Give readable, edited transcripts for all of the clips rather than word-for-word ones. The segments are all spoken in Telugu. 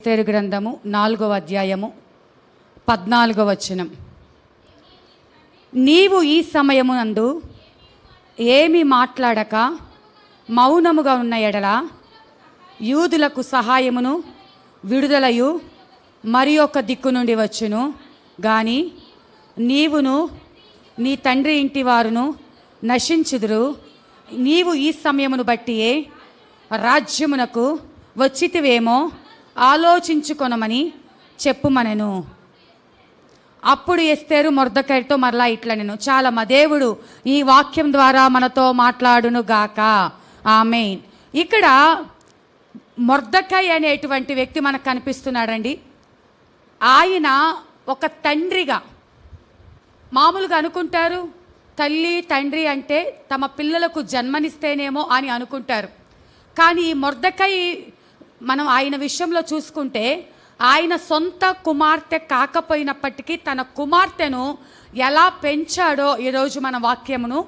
ఎస్తేరు గ్రంథము 4వ అధ్యాయము 14వ వచనం. నీవు ఈ సమయమునందు ఏమి మాట్లాడక మౌనముగా ఉన్న ఎడల యూదులకు సహాయమును విడుదలయు మరి ఒక దిక్కు నుండి వచ్చును గాని నీవును నీ తండ్రి ఇంటి వారును నశించుదురు. నీవు ఈ సమయమును బట్టియే రాజ్యమునకు వచ్చితివేమో ఆలోచించుకొనమని చెప్పుమనెను. అప్పుడు ఎస్తేరు మొర్దెకైతో మరలా ఇట్లా నేను చాలా మా దేవుడు ఈ వాక్యం ద్వారా మనతో మాట్లాడును గాక. ఆమేన్. ఇక్కడ మొర్దెకై అనేటువంటి వ్యక్తి మనకు కనిపిస్తున్నాడండి. ఆయన ఒక తండ్రిగా, మామూలుగా అనుకుంటారు తల్లి తండ్రి అంటే తమ పిల్లలకు జన్మనిస్తేనేమో అని అనుకుంటారు. కానీ ఈ మొర్దెకై మనం ఆయన విషయంలో చూసుకుంటే ఆయన సొంత కుమార్తె కాకపోయినప్పటికీ తన కుమార్తెను ఎలా పెంచాడో ఈరోజు మన వాక్యమును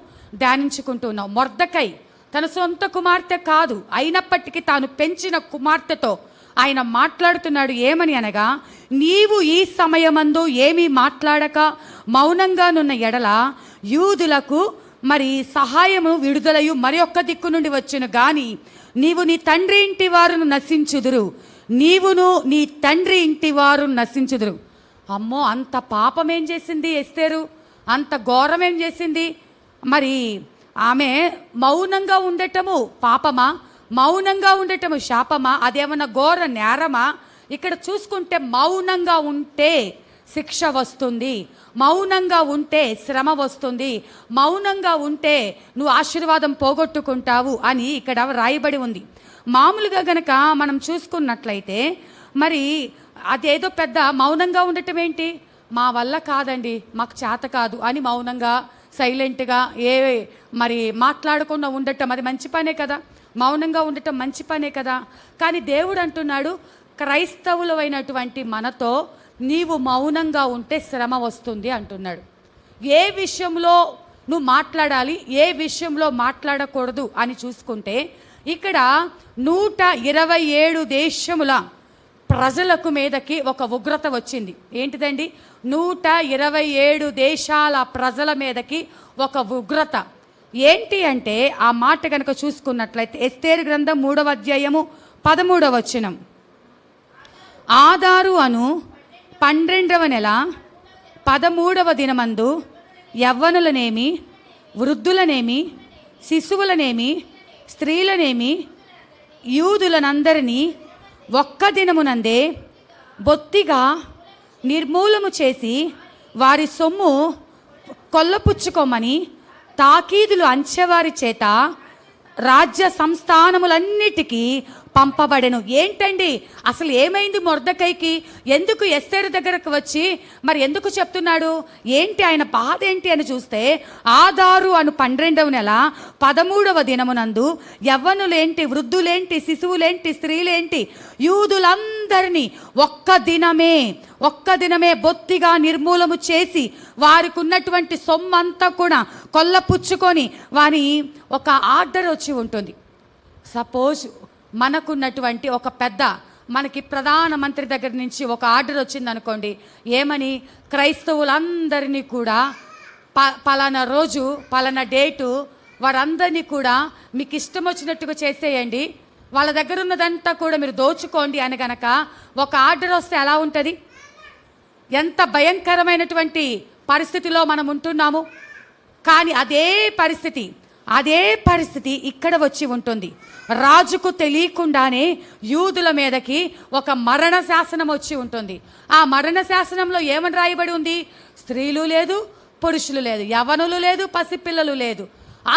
ధ్యానించుకుంటున్నాం. మొర్దెకై తన సొంత కుమార్తె కాదు, అయినప్పటికీ తాను పెంచిన కుమార్తెతో ఆయన మాట్లాడుతున్నాడు. ఏమని అనగా, నీవు ఈ సమయమందు ఏమీ మాట్లాడక మౌనంగానున్న ఎడల యూదులకు మరి సహాయము విడుదలయు మరి ఒక్క దిక్కు నుండి వచ్చును గాని నీవు నీ తండ్రి ఇంటి వారును నశించుదురు. నీవును నీ తండ్రి ఇంటి వారు నశించుదురు. అమ్మో, అంత పాపం ఏం చేసింది ఎస్తేరు? అంత ఘోరం ఏం చేసింది? మరి ఆమె మౌనంగా ఉండటము పాపమా? మౌనంగా ఉండటము శాపమా? అదేమన్నా ఘోర నేరమా? ఇక్కడ చూసుకుంటే మౌనంగా ఉంటే శిక్ష వస్తుంది, మౌనంగా ఉంటే శ్రమ వస్తుంది, మౌనంగా ఉంటే నువ్వు ఆశీర్వాదం పోగొట్టుకుంటావు అని ఇక్కడ రాయబడి ఉంది. మామూలుగా గనక మనం చూసుకున్నట్లయితే మరి అదేదో పెద్ద మౌనంగా ఉండటం ఏంటి? మా వల్ల కాదండి, మాకు చేత కాదు అని మౌనంగా సైలెంట్గా మరి మాట్లాడకుండా ఉండటం అది మంచి పనే కదా, మౌనంగా ఉండటం మంచి పనే కదా. కానీ దేవుడు అంటున్నాడు, క్రైస్తవులమైనటువంటి మనతో నీవు మౌనంగా ఉంటే శ్రమ వస్తుంది అంటున్నాడు. ఏ విషయంలో నువ్వు మాట్లాడాలి, ఏ విషయంలో మాట్లాడకూడదు అని చూసుకుంటే ఇక్కడ 127 దేశముల ప్రజలకు మీదకి ఒక ఉగ్రత వచ్చింది. ఏంటిదండి? 127 దేశాల ప్రజల మీదకి ఒక ఉగ్రత. ఏంటి అంటే ఆ మాట కనుక చూసుకున్నట్లయితే ఎస్తేరు గ్రంథం 3వ అధ్యాయము 13వ వచనం. ఆదారు అను 12వ నెల 13వ దినమందు యవ్వనులనేమి, వృద్ధులనేమి, శిశువులనేమి, స్త్రీలనేమి, యూదులనందరినీ ఒక్క దినమునందే బొత్తిగా నిర్మూలము చేసి వారి సొమ్ము కొల్లపుచ్చుకోమని తాకీదులు అంచెవారి చేత రాజ్య సంస్థానములన్నిటికీ పంపబడెను. ఏంటండి అసలు ఏమైంది మొర్దెకైకి? ఎందుకు ఎస్తేరు దగ్గరకు వచ్చి మరి ఎందుకు చెప్తున్నాడు? ఏంటి ఆయన బాధ ఏంటి అని చూస్తే, ఆదారు అను 12వ నెల 13వ దినమునందు యవ్వనులేంటి, వృద్ధులేంటి, శిశువులేంటి, స్త్రీలేంటి, యూదులందరినీ ఒక్క దినమే బొత్తిగా నిర్మూలము చేసి వారికి ఉన్నటువంటి సొమ్మంతా కూడా కొల్లపుచ్చుకొని వారి ఒక ఆర్డర్ వచ్చి ఉంటుంది. సపోజ్ మనకున్నటువంటి ఒక పెద్ద, మనకి ప్రధానమంత్రి దగ్గర నుంచి ఒక ఆర్డర్ వచ్చింది అనుకోండి. ఏమని? క్రైస్తవులందరినీ కూడా పలానా రోజు పలానా డేటు వారందరినీ కూడా మీకు ఇష్టం వచ్చినట్టుగా చేసేయండి, వాళ్ళ దగ్గర ఉన్నదంతా కూడా మీరు దోచుకోండి అని గనక ఒక ఆర్డర్ వస్తే ఎలా ఉంటుంది? ఎంత భయంకరమైనటువంటి పరిస్థితిలో మనం ఉంటున్నాము. కానీ అదే పరిస్థితి ఇక్కడ వచ్చి ఉంటుంది. రాజుకు తెలియకుండానే యూదుల మీదకి ఒక మరణ శాసనం వచ్చి ఉంటుంది. ఆ మరణ శాసనంలో ఏమని రాయబడి ఉంది? స్త్రీలు లేదు, పురుషులు లేదు, యవ్వనులు లేదు, పసిపిల్లలు లేదు,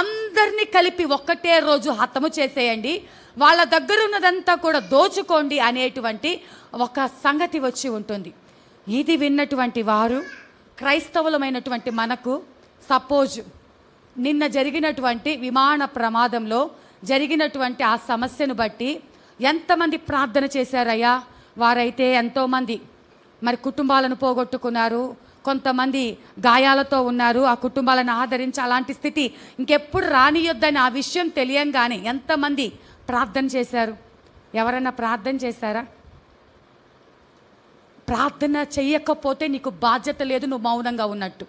అందరినీ కలిపి ఒక్కటే రోజు హతము చేసేయండి, వాళ్ళ దగ్గర ఉన్నదంతా కూడా దోచుకోండి అనేటువంటి ఒక సంగతి వచ్చి ఉంటుంది. ఇది విన్నటువంటి వారు, క్రైస్తవులమైనటువంటి మనకు, సపోజ్ నిన్న జరిగినటువంటి విమాన ప్రమాదంలో జరిగినటువంటి ఆ సమస్యను బట్టి ఎంతమంది ప్రార్థన చేశారయ్యా? వారైతే ఎంతోమంది మరి కుటుంబాలను పోగొట్టుకున్నారు, కొంతమంది గాయాలతో ఉన్నారు. ఆ కుటుంబాలను ఆదరించి అలాంటి స్థితి ఇంకెప్పుడు రానియొద్దని ఆ విషయం తెలియంగానే ఎంతమంది ప్రార్థన చేశారు? ఎవరన్నా ప్రార్థన చేశారా? ప్రార్థన చెయ్యకపోతే నీకు బాధ్యత లేదు, నువ్వు మౌనంగా ఉన్నట్టు.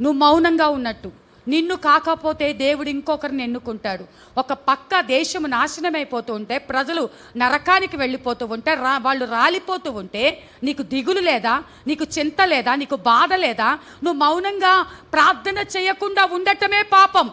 నువ్వు మౌనంగా ఉన్నట్టు. నిన్ను కాకపోతే దేవుడు ఇంకొకరిని ఎన్నుకుంటాడు. ఒక పక్క దేశము నాశనమైపోతూ ఉంటే, ప్రజలు నరకానికి వెళ్ళిపోతూ ఉంటే, వాళ్ళు రాలిపోతూ ఉంటే నీకు దిగులు లేదా? నీకు చింత లేదా? నీకు బాధ లేదా? నువ్వు మౌనంగా ప్రార్థన చేయకుండా ఉండటమే పాపం.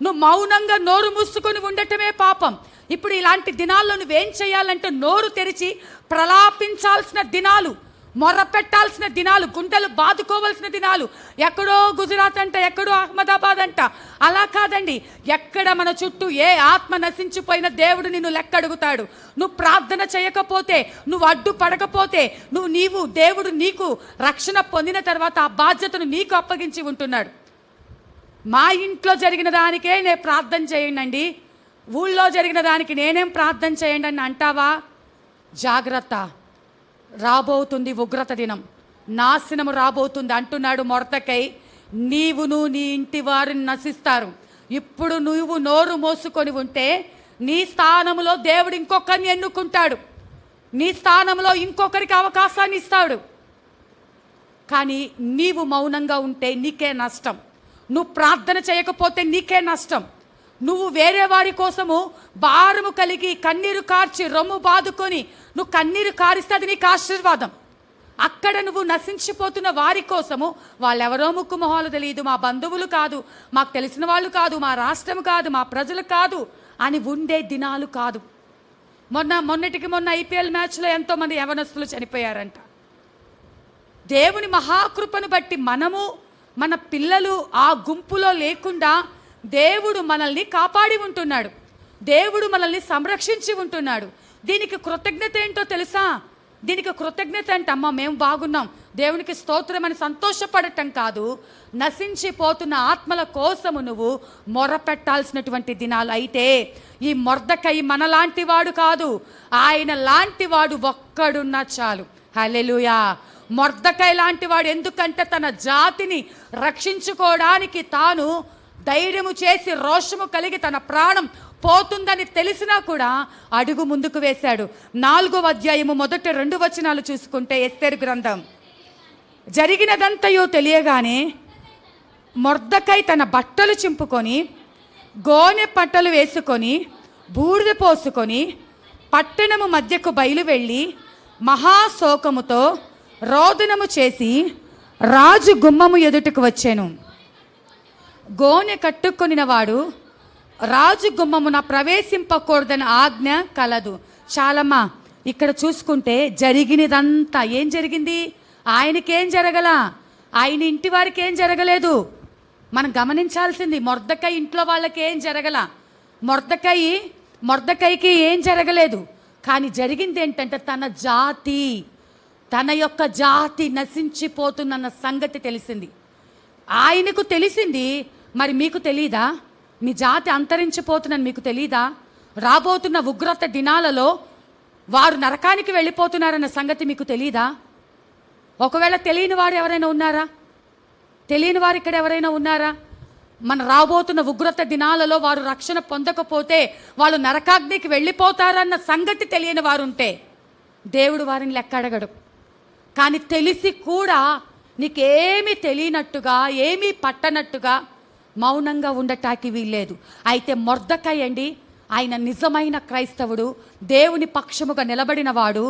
నువ్వు మౌనంగా నోరు మూసుకొని ఉండటమే పాపం. ఇప్పుడు ఇలాంటి దినాల్లో నువ్వేం చేయాలంటే, నోరు తెరిచి ప్రలాపించాల్సిన దినాలు, మొర్రపెట్టాల్సిన దినాలు, గుండెలు బాదుకోవాల్సిన దినాలు. ఎక్కడో గుజరాత్ అంట, ఎక్కడో అహ్మదాబాద్ అంట, అలా కాదండి. ఎక్కడ మన చుట్టూ ఏ ఆత్మ నశించిపోయిన దేవుడు నిన్ను లెక్క అడుగుతాడు. నువ్వు ప్రార్థన చేయకపోతే, నువ్వు అడ్డు పడకపోతే, దేవుడు నీకు రక్షణ పొందిన తర్వాత ఆ బాధ్యతను నీకు అప్పగించి ఉంటున్నాడు. మా ఇంట్లో జరిగిన దానికే నేను ప్రార్థన చేయండి, ఊళ్ళో జరిగిన దానికి నేనేం ప్రార్థన చేయండి అని అంటావా? జాగ్రత్త, రాబోతుంది ఉగ్రత దినం, నాశనము రాబోతుంది అంటున్నాడు మొర్దెకై. నీవును నీ ఇంటి వారిని నశిస్తారు. ఇప్పుడు నువ్వు నోరు మోసుకొని ఉంటే నీ స్థానంలో దేవుడు ఇంకొకరిని ఎన్నుకుంటాడు. నీ స్థానంలో ఇంకొకరికి అవకాశాన్ని ఇస్తాడు. కానీ నీవు మౌనంగా ఉంటే నీకే నష్టం. నువ్వు ప్రార్థన చేయకపోతే నీకే నష్టం. నువ్వు వేరే వారి కోసము భారము కలిగి కన్నీరు కార్చి రొమ్ము బాదుకొని నువ్వు కన్నీరు కారిస్తే అది నీకు ఆశీర్వాదం. అక్కడ నువ్వు నశించిపోతున్న వారి కోసము, వాళ్ళెవరో ముక్కు మొహాలు తెలియదు, మా బంధువులు కాదు, మాకు తెలిసిన వాళ్ళు కాదు, మా రాష్ట్రం కాదు, మా ప్రజలు కాదు అని ఉండే దినాలు కాదు. మొన్నటికి మొన్న ఐపీఎల్ మ్యాచ్లో ఎంతోమంది యవనస్తులు చనిపోయారంట. దేవుని మహాకృపను బట్టి మనము, మన పిల్లలు ఆ గుంపులో లేకుండా దేవుడు మనల్ని కాపాడి ఉంటున్నాడు. దేవుడు మనల్ని సంరక్షించి ఉంటున్నాడు. దీనికి కృతజ్ఞత ఏంటో తెలుసా? దీనికి కృతజ్ఞత అంటే, అమ్మ మేము బాగున్నాం, దేవునికి స్తోత్రం అని సంతోషపడటం కాదు. నశించిపోతున్న ఆత్మల కోసము నువ్వు మొరపెట్టాల్సినటువంటి దినాలు. అయితే ఈ మొర్దెకై మనలాంటి వాడు కాదు, ఆయన లాంటి వాడు ఒక్కడున్నా చాలు. హల్లెలూయా. మొర్దెకై లాంటి వాడు. ఎందుకంటే తన జాతిని రక్షించుకోవడానికి తాను ధైర్యము చేసి, రోషము కలిగి, తన ప్రాణం పోతుందని తెలిసినా కూడా అడుగు ముందుకు వేశాడు. 4వ అధ్యాయము మొదటి 2 వచనాలు చూసుకుంటే, ఎస్తేరు గ్రంథం. జరిగినదంతయో తెలియగానే మొర్దెకై తన బట్టలు చింపుకొని, గోనె పట్టలు వేసుకొని, బూడిద పోసుకొని పట్టణము మధ్యకు బయలు వెళ్ళి మహాశోకముతో రోదనము చేసి రాజు గుమ్మము ఎదుటకు వచ్చాను. గోనె కట్టుకొనిన వాడు రాజు గుమ్మమున ప్రవేశింపకూడదని ఆజ్ఞ కలదు. చాలమ్మా, ఇక్కడ చూసుకుంటే జరిగినదంతా ఏం జరిగింది? ఆయనకేం జరగల, ఆయన ఇంటి వారికి ఏం జరగలేదు. మనం గమనించాల్సింది, మొర్దెకై ఇంట్లో వాళ్ళకి ఏం జరగల, మొర్దెకైకి ఏం జరగలేదు. కానీ జరిగింది ఏంటంటే, తన యొక్క జాతి నశించిపోతుందన్న సంగతి తెలిసింది. ఆయనకు తెలిసింది. మరి మీకు తెలీదా? మీ జాతి అంతరించిపోతుందని మీకు తెలీదా? రాబోతున్న ఉగ్రత దినాలలో వారు నరకానికి వెళ్ళిపోతున్నారన్న సంగతి మీకు తెలీదా? ఒకవేళ తెలియని వారు ఎవరైనా ఉన్నారా? తెలియని వారు ఇక్కడ ఎవరైనా ఉన్నారా? మన రాబోతున్న ఉగ్రత దినాలలో వారు రక్షణ పొందకపోతే వాళ్ళు నరకాగ్నికి వెళ్ళిపోతారన్న సంగతి తెలియని వారు ఉంటే దేవుడు వారిని లెక్క అడగడు. కానీ తెలిసి కూడా నీకేమీ తెలియనట్టుగా, ఏమీ పట్టనట్టుగా మౌనంగా ఉండటానికి వీల్లేదు. అయితే మొర్దెకై అండి, ఆయన నిజమైన క్రైస్తవుడు, దేవుని పక్షముగా నిలబడినవాడు.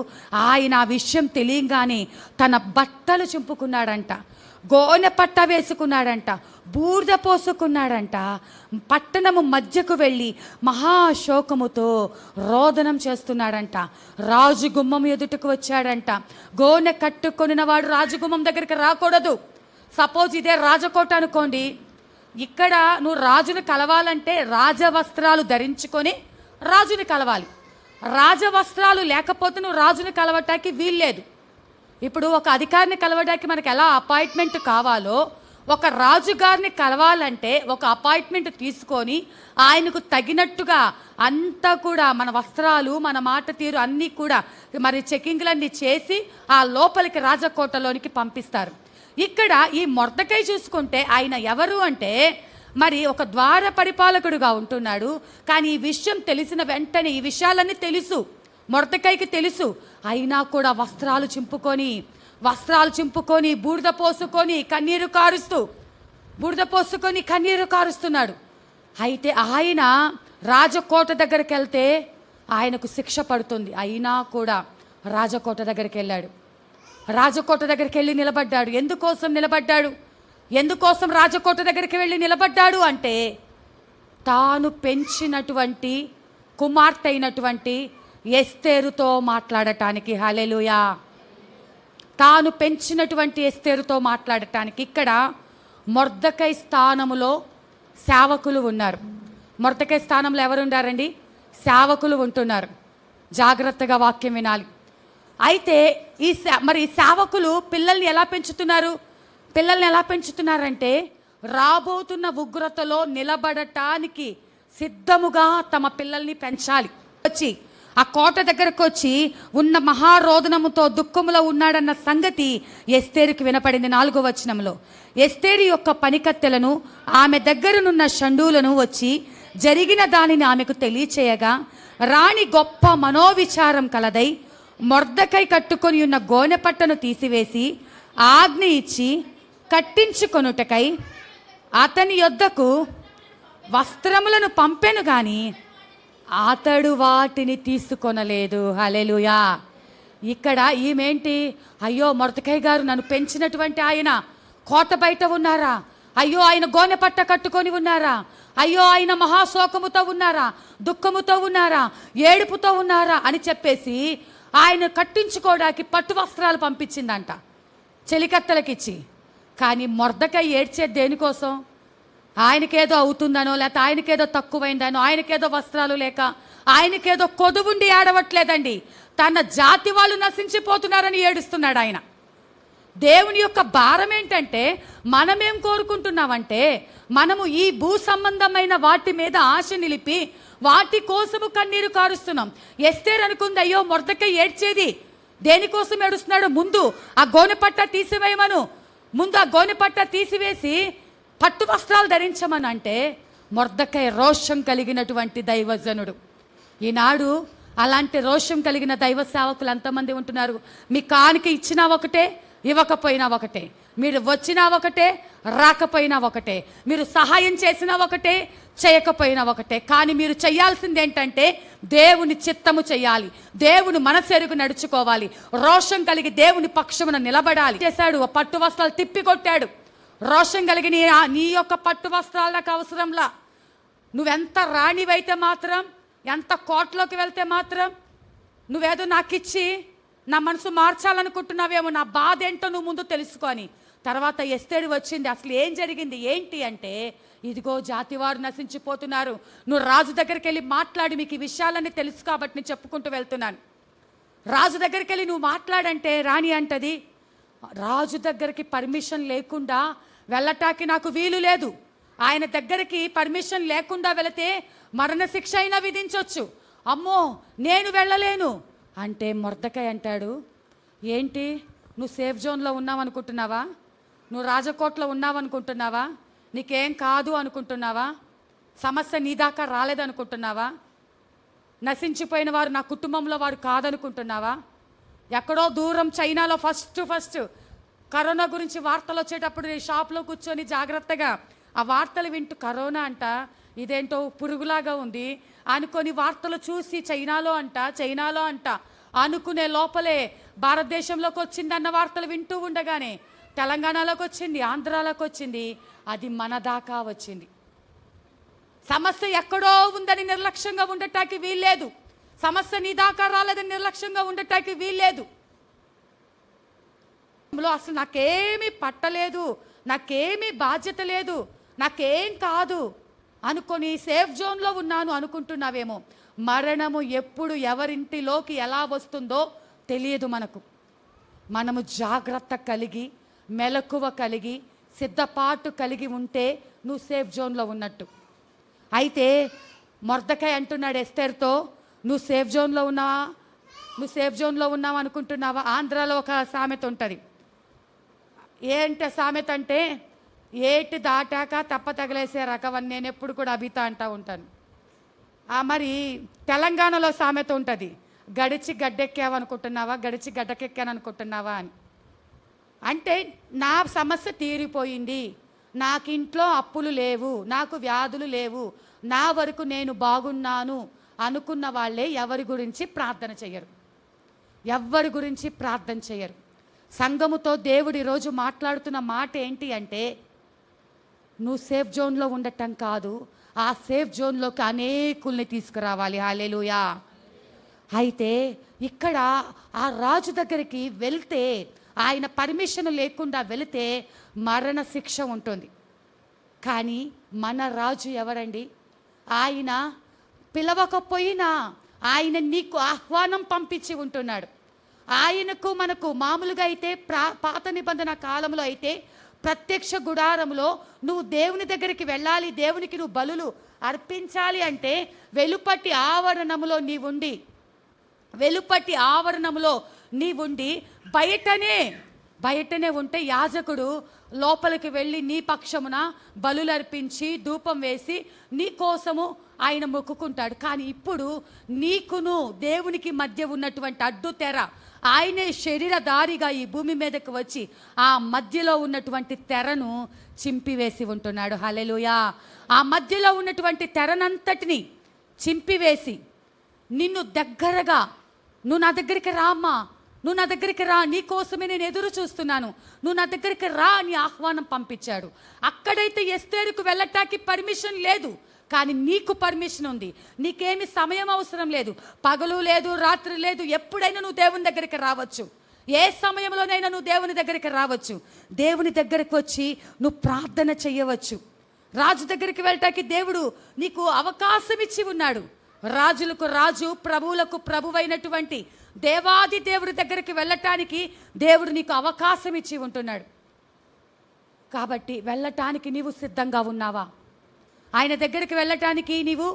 ఆయన ఆ విషయం తెలియగానే తన బట్టలు చింపుకున్నాడంట, గోనె పట్ట వేసుకున్నాడంట, బూడిద పోసుకున్నాడంట, పట్టణము మధ్యకు వెళ్ళి మహాశోకముతో రోదనం చేస్తున్నాడంట. రాజు గుమ్మం ఎదుటకు వచ్చాడంట. గోనె కట్టుకొనిన వాడు రాజగుమ్మం దగ్గరికి రాకూడదు. సపోజ్ ఇదే రాజకోట అనుకోండి, ఇక్కడ నువ్వు రాజుని కలవాలంటే రాజవస్త్రాలు ధరించుకొని రాజుని కలవాలి. రాజవస్త్రాలు లేకపోతే నువ్వు రాజుని కలవటానికి వీల్లేదు. ఇప్పుడు ఒక అధికారిని కలవడానికి మనకు ఎలా అపాయింట్మెంట్ కావాలో, ఒక రాజుగారిని కలవాలంటే ఒక అపాయింట్మెంట్ తీసుకొని ఆయనకు తగినట్టుగా అంతా కూడా మన వస్త్రాలు, మన మాట తీరు అన్నీ కూడా మరి చెకింగ్లన్నీ చేసి ఆ లోపలికి రాజకోటలోనికి పంపిస్తారు. ఇక్కడ ఈ మొర్దెకై చూసుకుంటే ఆయన ఎవరు అంటే, మరి ఒక ద్వార పరిపాలకుడుగా ఉంటున్నాడు. కానీ ఈ విషయం తెలిసిన వెంటనే, ఈ విషయాలన్నీ తెలుసు, మొర్దెకైకి తెలుసు. అయినా కూడా వస్త్రాలు చింపుకొని బూడిద పోసుకొని కన్నీరు కారుస్తున్నాడు. అయితే ఆయన రాజకోట దగ్గరికి వెళ్తే ఆయనకు శిక్ష పడుతుంది. అయినా కూడా రాజకోట దగ్గరికి వెళ్ళాడు. రాజకోట దగ్గరికి వెళ్ళి నిలబడ్డాడు. ఎందుకోసం రాజకోట దగ్గరికి వెళ్ళి నిలబడ్డాడు అంటే తాను పెంచినటువంటి కుమార్తె అయినటువంటి ఎస్తేరుతో మాట్లాడటానికి. హల్లెలూయా. తాను పెంచినటువంటి ఎస్తేరుతో మాట్లాడటానికి. ఇక్కడ మొర్దెకై స్థానములో సేవకులు ఉన్నారు. మొర్దెకై స్థానంలో ఎవరు ఉండారండి? సేవకులు ఉంటున్నారు. జాగ్రత్తగా వాక్యం వినాలి. అయితే మరి ఈ సేవకులు పిల్లల్ని ఎలా పెంచుతున్నారంటే రాబోతున్న ఉగ్రతలో నిలబడటానికి సిద్ధముగా తమ పిల్లల్ని పెంచాలి. వచ్చి ఆ కోట దగ్గరకు వచ్చి ఉన్న మహారోదనముతో దుఃఖములో ఉన్నాడన్న సంగతి ఎస్తేరుకి వినపడింది. 4వ వచనంలో ఎస్తేరు యొక్క పనికత్తెలను ఆమె దగ్గరనున్న షండూలను వచ్చి జరిగిన దానిని ఆమెకు తెలియచేయగా రాణి గొప్ప మనోవిచారం కలదై మొర్దెకై కట్టుకొని ఉన్న గోనెపట్టను తీసివేసి ఆజ్ఞ ఇచ్చి కట్టించుకొనుటకై అతని యొద్దకు వస్త్రములను పంపెను గాని అతడు వాటిని తీసుకొనలేదు. హల్లెలూయా. ఇక్కడ ఈమెంటి, అయ్యో మొర్దెకై గారు నన్ను పెంచినటువంటి ఆయన కోట బయట ఉన్నారా? అయ్యో ఆయన గోనె పట్ట కట్టుకొని ఉన్నారా? అయ్యో ఆయన మహాశోకముతో ఉన్నారా? దుఃఖముతో ఉన్నారా? ఏడుపుతో ఉన్నారా అని చెప్పేసి ఆయన కట్టించుకోవడానికి పట్టు వస్త్రాలు పంపించిందంట చెలికత్తెలకిచ్చి. కానీ మొర్దెకై ఏడ్చేది దేనికోసం? ఆయనకేదో అవుతుందనో, లేకపోతే ఆయనకేదో తక్కువైందనో, ఆయనకేదో వస్త్రాలు లేక, ఆయనకేదో కొదువుండి ఏడవట్లేదండి. తన జాతి వాళ్ళు నశించిపోతున్నారని ఏడుస్తున్నాడు ఆయన. దేవుని యొక్క భారం ఏంటంటే మనమేం కోరుకుంటున్నామంటే మనము ఈ భూ సంబంధమైన వాటి మీద ఆశ నిలిపి వాటి కోసము కన్నీరు కారుస్తున్నాం. ఎస్తేరు అనుకుంది, అయ్యో మొర్దెకై ఏడ్చేది దేనికోసం ఏడుస్తున్నాడు? ముందు ఆ గోనెపట్ట తీసివేయమను, ముందు ఆ గోనెపట్ట తీసివేసి పట్టు వస్త్రాలు ధరించమని అంటే మొర్దెకై రోషం కలిగినటువంటి దైవజనుడు. ఈనాడు అలాంటి రోషం కలిగిన దైవ సేవకులు ఎంతమంది ఉంటున్నారు? మీ కానుక ఇచ్చినా ఒకటే, ఇవ్వకపోయినా ఒకటే, మీరు వచ్చినా ఒకటే, రాకపోయినా ఒకటే, మీరు సహాయం చేసినా ఒకటే, చేయకపోయినా ఒకటే. కానీ మీరు చేయాల్సింది ఏంటంటే దేవుని చిత్తము చేయాలి, దేవుని మనసెరుగు నడుచుకోవాలి, రోషం కలిగి దేవుని పక్షమున నిలబడాలి. చేశాడు, పట్టు వస్త్రాలు తిప్పికొట్టాడు. రోషం కలిగి నీ యొక్క పట్టు వస్త్రాలు నాకు అవసరంలా. నువ్వెంత రాణివైతే మాత్రం, ఎంత కోట్లోకి వెళ్తే మాత్రం, నువ్వేదో నాకు ఇచ్చి నా మనసు మార్చాలనుకుంటున్నావేమో, నా బాధ ఏంటో నువ్వు ముందు తెలుసుకొని. తర్వాత ఎస్తేరు వచ్చింది. అసలు ఏం జరిగింది ఏంటి అంటే, ఇదిగో జాతివారు నశించిపోతున్నారు, నువ్వు రాజు దగ్గరికి వెళ్ళి మాట్లాడి, మీకు ఈ విషయాలన్నీ తెలుసు కాబట్టి నేను చెప్పుకుంటూ వెళ్తున్నాను. రాజు దగ్గరికి వెళ్ళి నువ్వు మాట్లాడంటే రాణి అంటది, రాజు దగ్గరికి పర్మిషన్ లేకుండా వెళ్ళటానికి నాకు వీలు లేదు. ఆయన దగ్గరికి పర్మిషన్ లేకుండా వెళితే మరణశిక్ష అయినా విధించవచ్చు. అమ్మో నేను వెళ్ళలేను అంటే మొర్దెకై అంటాడు, ఏంటి నువ్వు సేఫ్ జోన్లో ఉన్నావు అనుకుంటున్నావా? నువ్వు రాజకోట్లో ఉన్నావు అనుకుంటున్నావా? నీకేం కాదు అనుకుంటున్నావా? సమస్య నీ దాకా రాలేదనుకుంటున్నావా? నశించిపోయిన వారు నా కుటుంబంలో వారు కాదనుకుంటున్నావా? ఎక్కడో దూరం చైనాలో ఫస్ట్ కరోనా గురించి వార్తలు వచ్చేటప్పుడు నేను షాప్లో కూర్చొని జాగ్రత్తగా ఆ వార్తలు వింటూ కరోనా అంట, ఇదేంటో పురుగులాగా ఉంది అనుకొని వార్తలు చూసి చైనాలో అంట అనుకునే లోపలే భారతదేశంలోకి వచ్చిందన్న వార్తలు వింటూ ఉండగానే తెలంగాణలోకి వచ్చింది, ఆంధ్రాలోకి వచ్చింది, అది మన దాకా వచ్చింది. సమస్య ఎక్కడో ఉందని నిర్లక్ష్యంగా ఉండటానికి వీల్లేదు. సమస్య నీ దాకా రాలేదని నిర్లక్ష్యంగా ఉండటానికి వీల్లేదు. అసలు నాకేమీ పట్టలేదు, నాకేమీ బాధ్యత లేదు, నాకేం కాదు అనుకొని సేఫ్ జోన్లో ఉన్నాను అనుకుంటున్నావేమో. మరణము ఎప్పుడు ఎవరింటిలోకి ఎలా వస్తుందో తెలియదు మనకు. మనము జాగ్రత్త కలిగి, మెలకువ కలిగి, సిద్ధపాటు కలిగి ఉంటే నువ్వు సేఫ్ జోన్లో ఉన్నట్టు. అయితే మొర్దెకై అంటున్నాడు ఎస్తేరుతో, నువ్వు సేఫ్ జోన్లో ఉన్నావు అనుకుంటున్నావా? ఆంధ్రాలో ఒక సామెత ఉంటుంది. ఏంటి సామెత అంటే, ఏటి దాటాక తప్ప తగిలేసే రకవని నేను ఎప్పుడు కూడా అభిత అంటూ ఉంటాను. మరి తెలంగాణలో సామెత ఉంటుంది, గడిచి గడ్డెక్కావనుకుంటున్నావా, గడిచి గడ్డకెక్కాను అనుకుంటున్నావా అని. అంటే నా సమస్య తీరిపోయింది, నాకు ఇంట్లో అప్పులు లేవు, నాకు వ్యాధులు లేవు, నా వరకు నేను బాగున్నాను అనుకున్న వాళ్ళే ఎవరి గురించి ప్రార్థన చేయరు, ఎవ్వరి గురించి ప్రార్థన చేయరు. సంఘముతో దేవుడు ఈరోజు మాట్లాడుతున్న మాట ఏంటి అంటే, నువ్వు సేఫ్ జోన్లో ఉండటం కాదు, ఆ సేఫ్ జోన్లోకి అనేకుల్ని తీసుకురావాలి. హల్లెలూయా. అయితే ఇక్కడ ఆ రాజు దగ్గరికి వెళ్తే, ఆయన పర్మిషన్ లేకుండా వెళితే మరణ శిక్ష ఉంటుంది. కానీ మన రాజు ఎవరండి? ఆయన పిలవకపోయినా ఆయన నీకు ఆహ్వానం పంపించి ఉంటున్నాడు. ఆయనకు మనకు మామూలుగా అయితే పాత నిబంధన కాలంలో అయితే ప్రత్యక్ష గుడారంలో నువ్వు దేవుని దగ్గరికి వెళ్ళాలి, దేవునికి నువ్వు బలులు అర్పించాలి అంటే వెలుపటి ఆవరణములో నీవుండి, వెలుపటి ఆవరణములో నీవుండి బయటనే ఉంటే యాజకుడు లోపలికి వెళ్ళి నీ పక్షమున బలులు అర్పించి ధూపం వేసి నీ కోసము ఆయన మొక్కుకుంటాడు. కానీ ఇప్పుడు నీకును దేవునికి మధ్య ఉన్నటువంటి అడ్డు తెర, ఆయనే శరీరధారిగా ఈ భూమి మీదకి వచ్చి ఆ మధ్యలో ఉన్నటువంటి తెరను చింపివేసి ఉంటున్నాడు. హల్లెలూయా. ఆ మధ్యలో ఉన్నటువంటి తెరనంతటిని చింపివేసి నిన్ను దగ్గరగా, నువ్వు నా దగ్గరికి రామ్మా, నువ్వు నా దగ్గరికి రా, నీ కోసమే నేను ఎదురు చూస్తున్నాను, నువ్వు నా దగ్గరికి రా అని ఆహ్వానం పంపించాడు. అక్కడైతే ఎస్తేరుకు వెళ్ళటానికి పర్మిషన్ లేదు, కానీ నీకు పర్మిషన్ ఉంది. నీకేమి సమయం అవసరం లేదు, పగలు లేదు, రాత్రి లేదు, ఎప్పుడైనా నువ్వు దేవుని దగ్గరికి రావచ్చు. ఏ సమయంలోనైనా నువ్వు దేవుని దగ్గరికి రావచ్చు. దేవుని దగ్గరికి వచ్చి నువ్వు ప్రార్థన చేయవచ్చు. రాజు దగ్గరికి వెళ్ళటానికి దేవుడు నీకు అవకాశం ఇచ్చి ఉన్నాడు. రాజులకు రాజు, ప్రభువులకు ప్రభువైనటువంటి దేవాది దేవుడి దగ్గరికి వెళ్ళటానికి దేవుడు నీకు అవకాశం ఇచ్చి ఉంటున్నాడు. కాబట్టి వెళ్ళటానికి నీవు సిద్ధంగా ఉన్నావా? ఆయన దగ్గరికి వెళ్ళటానికి నీవు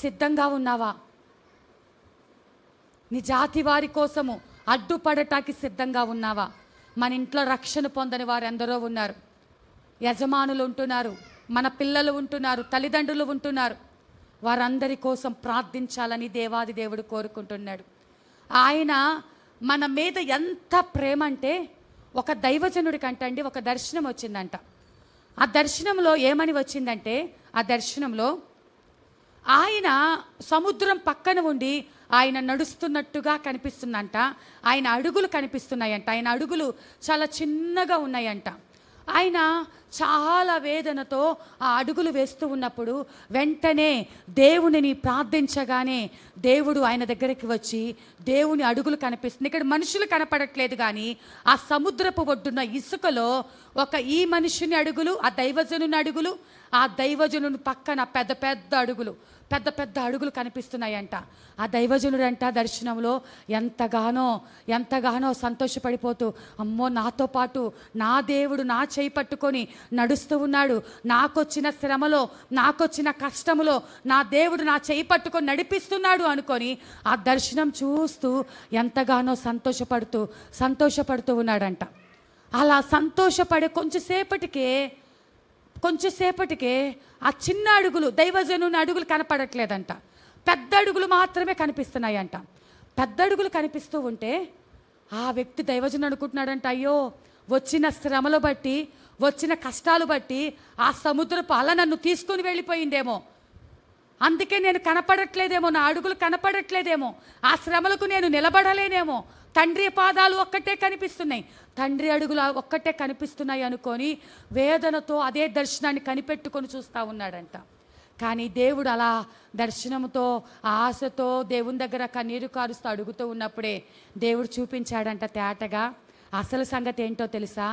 సిద్ధంగా ఉన్నావా? నీ జాతి వారి కోసము అడ్డుపడటానికి సిద్ధంగా ఉన్నావా? మన ఇంట్లో రక్షణ పొందని వారు ఎందరో ఉన్నారు. యజమానులు ఉంటున్నారు, మన పిల్లలు ఉంటున్నారు, తల్లిదండ్రులు ఉంటున్నారు. వారందరి కోసం ప్రార్థించాలని దేవాది దేవుడు కోరుకుంటున్నాడు. ఆయన మన మీద ఎంత ప్రేమ అంటే, ఒక దైవజనుడి కంటండి ఒక దర్శనం వచ్చిందంట. ఆ దర్శనంలో ఏమని వచ్చిందంటే, ఆ దర్శనంలో ఆయన సముద్రం పక్కన ఉండి ఆయన నడుస్తున్నట్టుగా కనిపిస్తుందంట. ఆయన అడుగులు కనిపిస్తున్నాయంట. ఆయన అడుగులు చాలా చిన్నగా ఉన్నాయంట. ఆయన చాలా వేదనతో ఆ అడుగులు వేస్తూ ఉన్నప్పుడు వెంటనే దేవునిని ప్రార్థించగానే దేవుడు ఆయన దగ్గరికి వచ్చి దేవుని అడుగులు కనిపిస్తుంది. ఇక్కడ మనుషులు కనపడట్లేదు, కానీ ఆ సముద్రపు ఒడ్డున ఇసుకలో ఈ మనుషుని అడుగులు, ఆ దైవజనుని అడుగులు, ఆ దైవజనుని పక్కన పెద్ద పెద్ద అడుగులు కనిపిస్తున్నాయంట. ఆ దైవజనుడంట దర్శనంలో ఎంతగానో సంతోషపడిపోతూ, అమ్మో నాతో పాటు నా దేవుడు నా చేయి పట్టుకొని నడుస్తూ ఉన్నాడు, నాకొచ్చిన శ్రమలో, నాకొచ్చిన కష్టములో నా దేవుడు నా చేయి పట్టుకొని నడిపిస్తున్నాడు అనుకొని ఆ దర్శనం చూస్తూ ఎంతగానో సంతోషపడుతూ ఉన్నాడంట. అలా సంతోషపడే కొంచెంసేపటికే ఆ చిన్న అడుగులు, దైవజనుని అడుగులు కనపడట్లేదంట. పెద్ద అడుగులు మాత్రమే కనిపిస్తున్నాయంట. పెద్ద అడుగులు కనిపిస్తూ ఉంటే ఆ వ్యక్తి దైవజను అనుకుంటున్నాడంట, అయ్యో వచ్చిన శ్రమలు బట్టి, వచ్చిన కష్టాలు బట్టి ఆ సముద్రపు అల నన్ను తీసుకుని వెళ్ళిపోయిందేమో, అందుకే నేను కనపడట్లేదేమో, నా అడుగులు కనపడట్లేదేమో, ఆ శ్రమలకు నేను నిలబడలేనేమో, తండ్రి పాదాలు ఒక్కటే కనిపిస్తున్నాయి, తండ్రి అడుగులు ఒక్కటే కనిపిస్తున్నాయి అనుకొని వేదనతో అదే దర్శనాన్ని కనిపెట్టుకొని చూస్తూ ఉన్నాడంట. కానీ దేవుడు అలా దర్శనంతో ఆశతో దేవుని దగ్గర కన్నీరు కారుస్తూ అడుగుతూ ఉన్నప్పుడే దేవుడు చూపించాడంట తేటగా. అసలు సంగతి ఏంటో తెలుసా?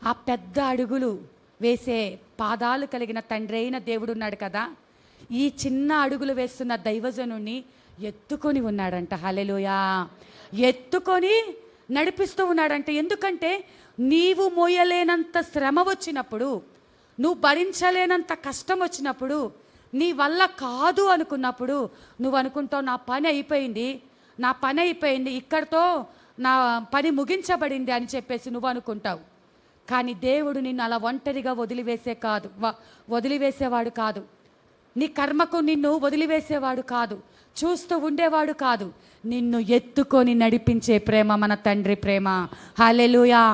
ఆ పెద్ద అడుగులు వేసే పాదాలు కలిగిన తండ్రి అయిన దేవుడు ఉన్నాడు కదా, ఈ చిన్న అడుగులు వేస్తున్న దైవజనుణ్ణి ఎత్తుకొని ఉన్నాడంట. హల్లెలూయా. ఎత్తుకొని నడిపిస్తూ ఉన్నాడంట. ఎందుకంటే నీవు మోయలేనంత శ్రమ వచ్చినప్పుడు, నువ్వు భరించలేనంత కష్టం వచ్చినప్పుడు, నీ వల్ల కాదు అనుకున్నప్పుడు నువ్వు అనుకుంటావు నా పని అయిపోయింది, ఇక్కడితో నా పని ముగించబడింది అని చెప్పేసి నువ్వు అనుకుంటావు. కానీ దేవుడు నిన్ను అలా ఒంటరిగా వదిలివేసేవాడు కాదు. నీ కర్మకు నిన్ను వదిలివేసేవాడు కాదు. చూస్తూ ఉండేవాడు కాదు. నిన్ను ఎత్తుకొని నడిపించే ప్రేమ మన తండ్రి ప్రేమ. హల్లెలూయా.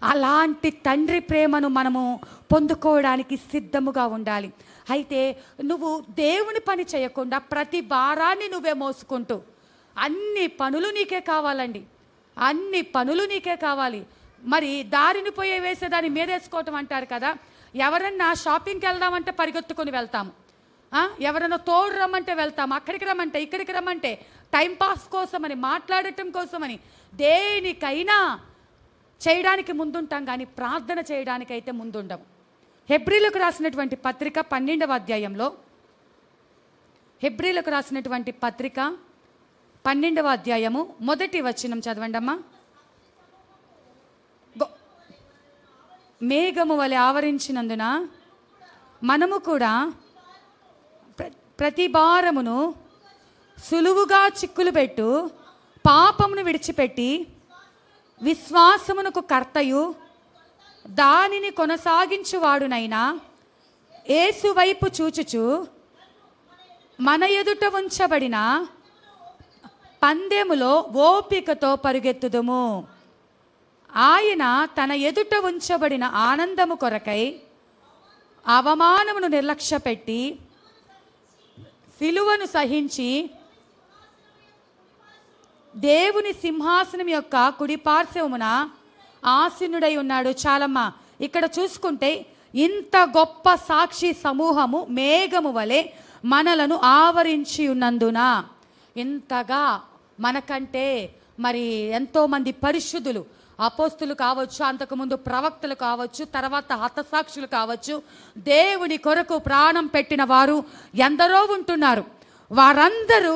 అలాంటి తండ్రి ప్రేమను మనము పొందుకోవడానికి సిద్ధముగా ఉండాలి. అయితే నువ్వు దేవుని పని చేయకుండా ప్రతి భారాన్ని నువ్వే మోసుకుంటూ, అన్ని పనులు నీకే కావాలండి, అన్ని పనులు నీకే కావాలి. మరి దారిని పోయే వేసేదాన్ని మీదేసుకోవటం అంటారు కదా. ఎవరన్నా షాపింగ్కి వెళ్దామంటే పరిగెత్తుకొని వెళ్తాము, ఎవరైనా తోడు రమ్మంటే వెళ్తాము, అక్కడికి రమ్మంటే ఇక్కడికి రమ్మంటే టైంపాస్ కోసమని, మాట్లాడటం కోసమని, దేనికైనా చేయడానికి ముందుంటాం కానీ ప్రార్థన చేయడానికైతే ముందుండము. హెబ్రీలకు రాసినటువంటి పత్రిక 12వ అధ్యాయంలో, హెబ్రీలకు రాసినటువంటి పత్రిక 12వ అధ్యాయము 1వ వచనం చదవండి అమ్మా. మేఘము వలె ఆవరించినందున మనము కూడా ప్రతి భారమును సులువుగా చిక్కులు పెట్టు పాపమును విడిచిపెట్టి విశ్వాసమునకు కర్తయు దానిని కొనసాగించువాడునైనా యేసు వైపు చూచుచు మన ఎదుట ఉంచబడిన పందెములో ఓపికతో పరుగెత్తుదుము. ఆయన తన ఎదుట ఉంచబడిన ఆనందము కొరకై అవమానమును నిర్లక్ష్యపెట్టి సిలువను సహించి దేవుని సింహాసనం యొక్క కుడిపార్శ్వమున ఆసీనుడై ఉన్నాడు. చాలమ్మా, ఇక్కడ చూసుకుంటే ఇంత గొప్ప సాక్షి సమూహము మేఘము వలె మనలను ఆవరించి ఉన్నందున, ఇంతగా మనకంటే మరి ఎంతోమంది పరిశుద్ధులు, అపోస్తులు కావచ్చు, అంతకుముందు ప్రవక్తలు కావచ్చు, తర్వాత హతసాక్షులు కావచ్చు, దేవుని కొరకు ప్రాణం పెట్టిన వారు ఎందరో ఉంటున్నారు. వారందరూ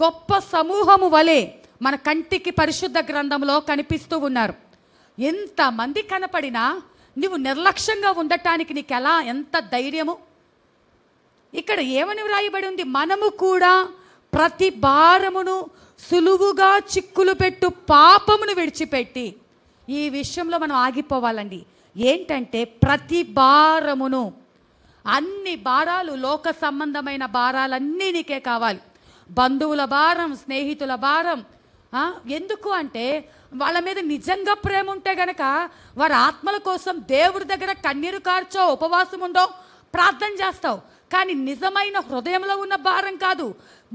గొప్ప సమూహము వలె మన కంటికి పరిశుద్ధ గ్రంథంలో కనిపిస్తూ ఉన్నారు. ఎంతమంది కనపడినా నువ్వు నిర్లక్ష్యంగా ఉండటానికి నీకు ఎంత ధైర్యము? ఇక్కడ ఏమని వ్రాయబడి ఉంది? మనము కూడా ప్రతి భారమును సులువుగా చిక్కులు పెట్టు పాపమును విడిచిపెట్టి. ఈ విషయంలో మనం ఆగిపోవాలండి. ఏంటంటే ప్రతి భారమును, అన్ని భారాలు, లోక సంబంధమైన భారాలన్నీ నీకే కావాలి. బంధువుల భారం, స్నేహితుల భారం. ఎందుకు అంటే వాళ్ళ మీద నిజంగా ప్రేమ ఉంటే గనక వారి ఆత్మల కోసం దేవుడి దగ్గర కన్నీరు కార్చో, ఉపవాసం ఉండో, ప్రార్థన చేస్తావు. కానీ నిజమైన హృదయంలో ఉన్న భారం కాదు.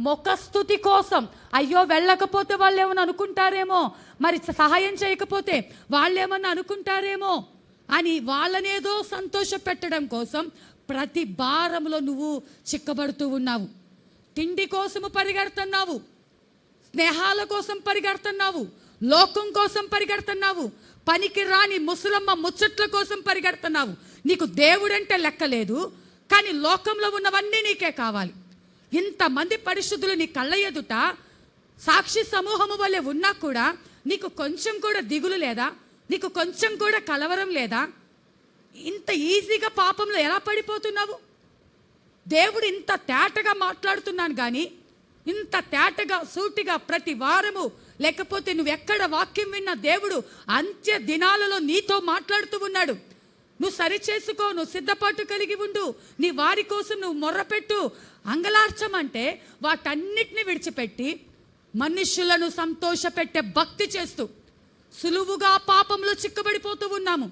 ముఖస్తుతి కోసం, అయ్యో వెళ్ళకపోతే వాళ్ళు ఏమన్నా అనుకుంటారేమో, మరి సహాయం చేయకపోతే వాళ్ళు ఏమన్నా అనుకుంటారేమో అని వాళ్ళనేదో సంతోష పెట్టడం కోసం ప్రతి భారంలో నువ్వు చిక్కబడుతూ ఉన్నావు. తిండి కోసము పరిగెడుతున్నావు, స్నేహాల కోసం పరిగెడుతున్నావు, లోకం కోసం పరిగెడుతున్నావు, పనికి రాని ముసలమ్మ ముచ్చట్ల కోసం పరిగెడుతున్నావు. నీకు దేవుడంటే లెక్కలేదు, కానీ లోకంలో ఉన్నవన్నీ నీకే కావాలి. ఇంతమంది పరిశుద్ధులు నీ కళ్ళ ఎదుట సాక్షి సమూహము వల్లే ఉన్నా కూడా నీకు కొంచెం కూడా దిగులు లేదా? నీకు కొంచెం కూడా కలవరం లేదా? ఇంత ఈజీగా పాపంలో ఎలా పడిపోతున్నావు? దేవుడు ఇంత తేటగా మాట్లాడుతున్నాను కానీ, ఇంత తేటగా సూటిగా ప్రతి వారము, లేకపోతే నువ్వు ఎక్కడ వాక్యం విన్నా దేవుడు అంత్య దినాలలో నీతో మాట్లాడుతూ ఉన్నాడు. నువ్వు సరి చేసుకో, నువ్వు సిద్ధపాటు కలిగి ఉండు, నీ వారి కోసం నువ్వు మొర్రపెట్టు. అంగలార్చమంటే వాటన్నిటిని విడిచిపెట్టి మనుష్యులను సంతోషపెట్టే భక్తి చేస్తూ సులువుగా పాపంలో చిక్కబడిపోతూ ఉన్నాము.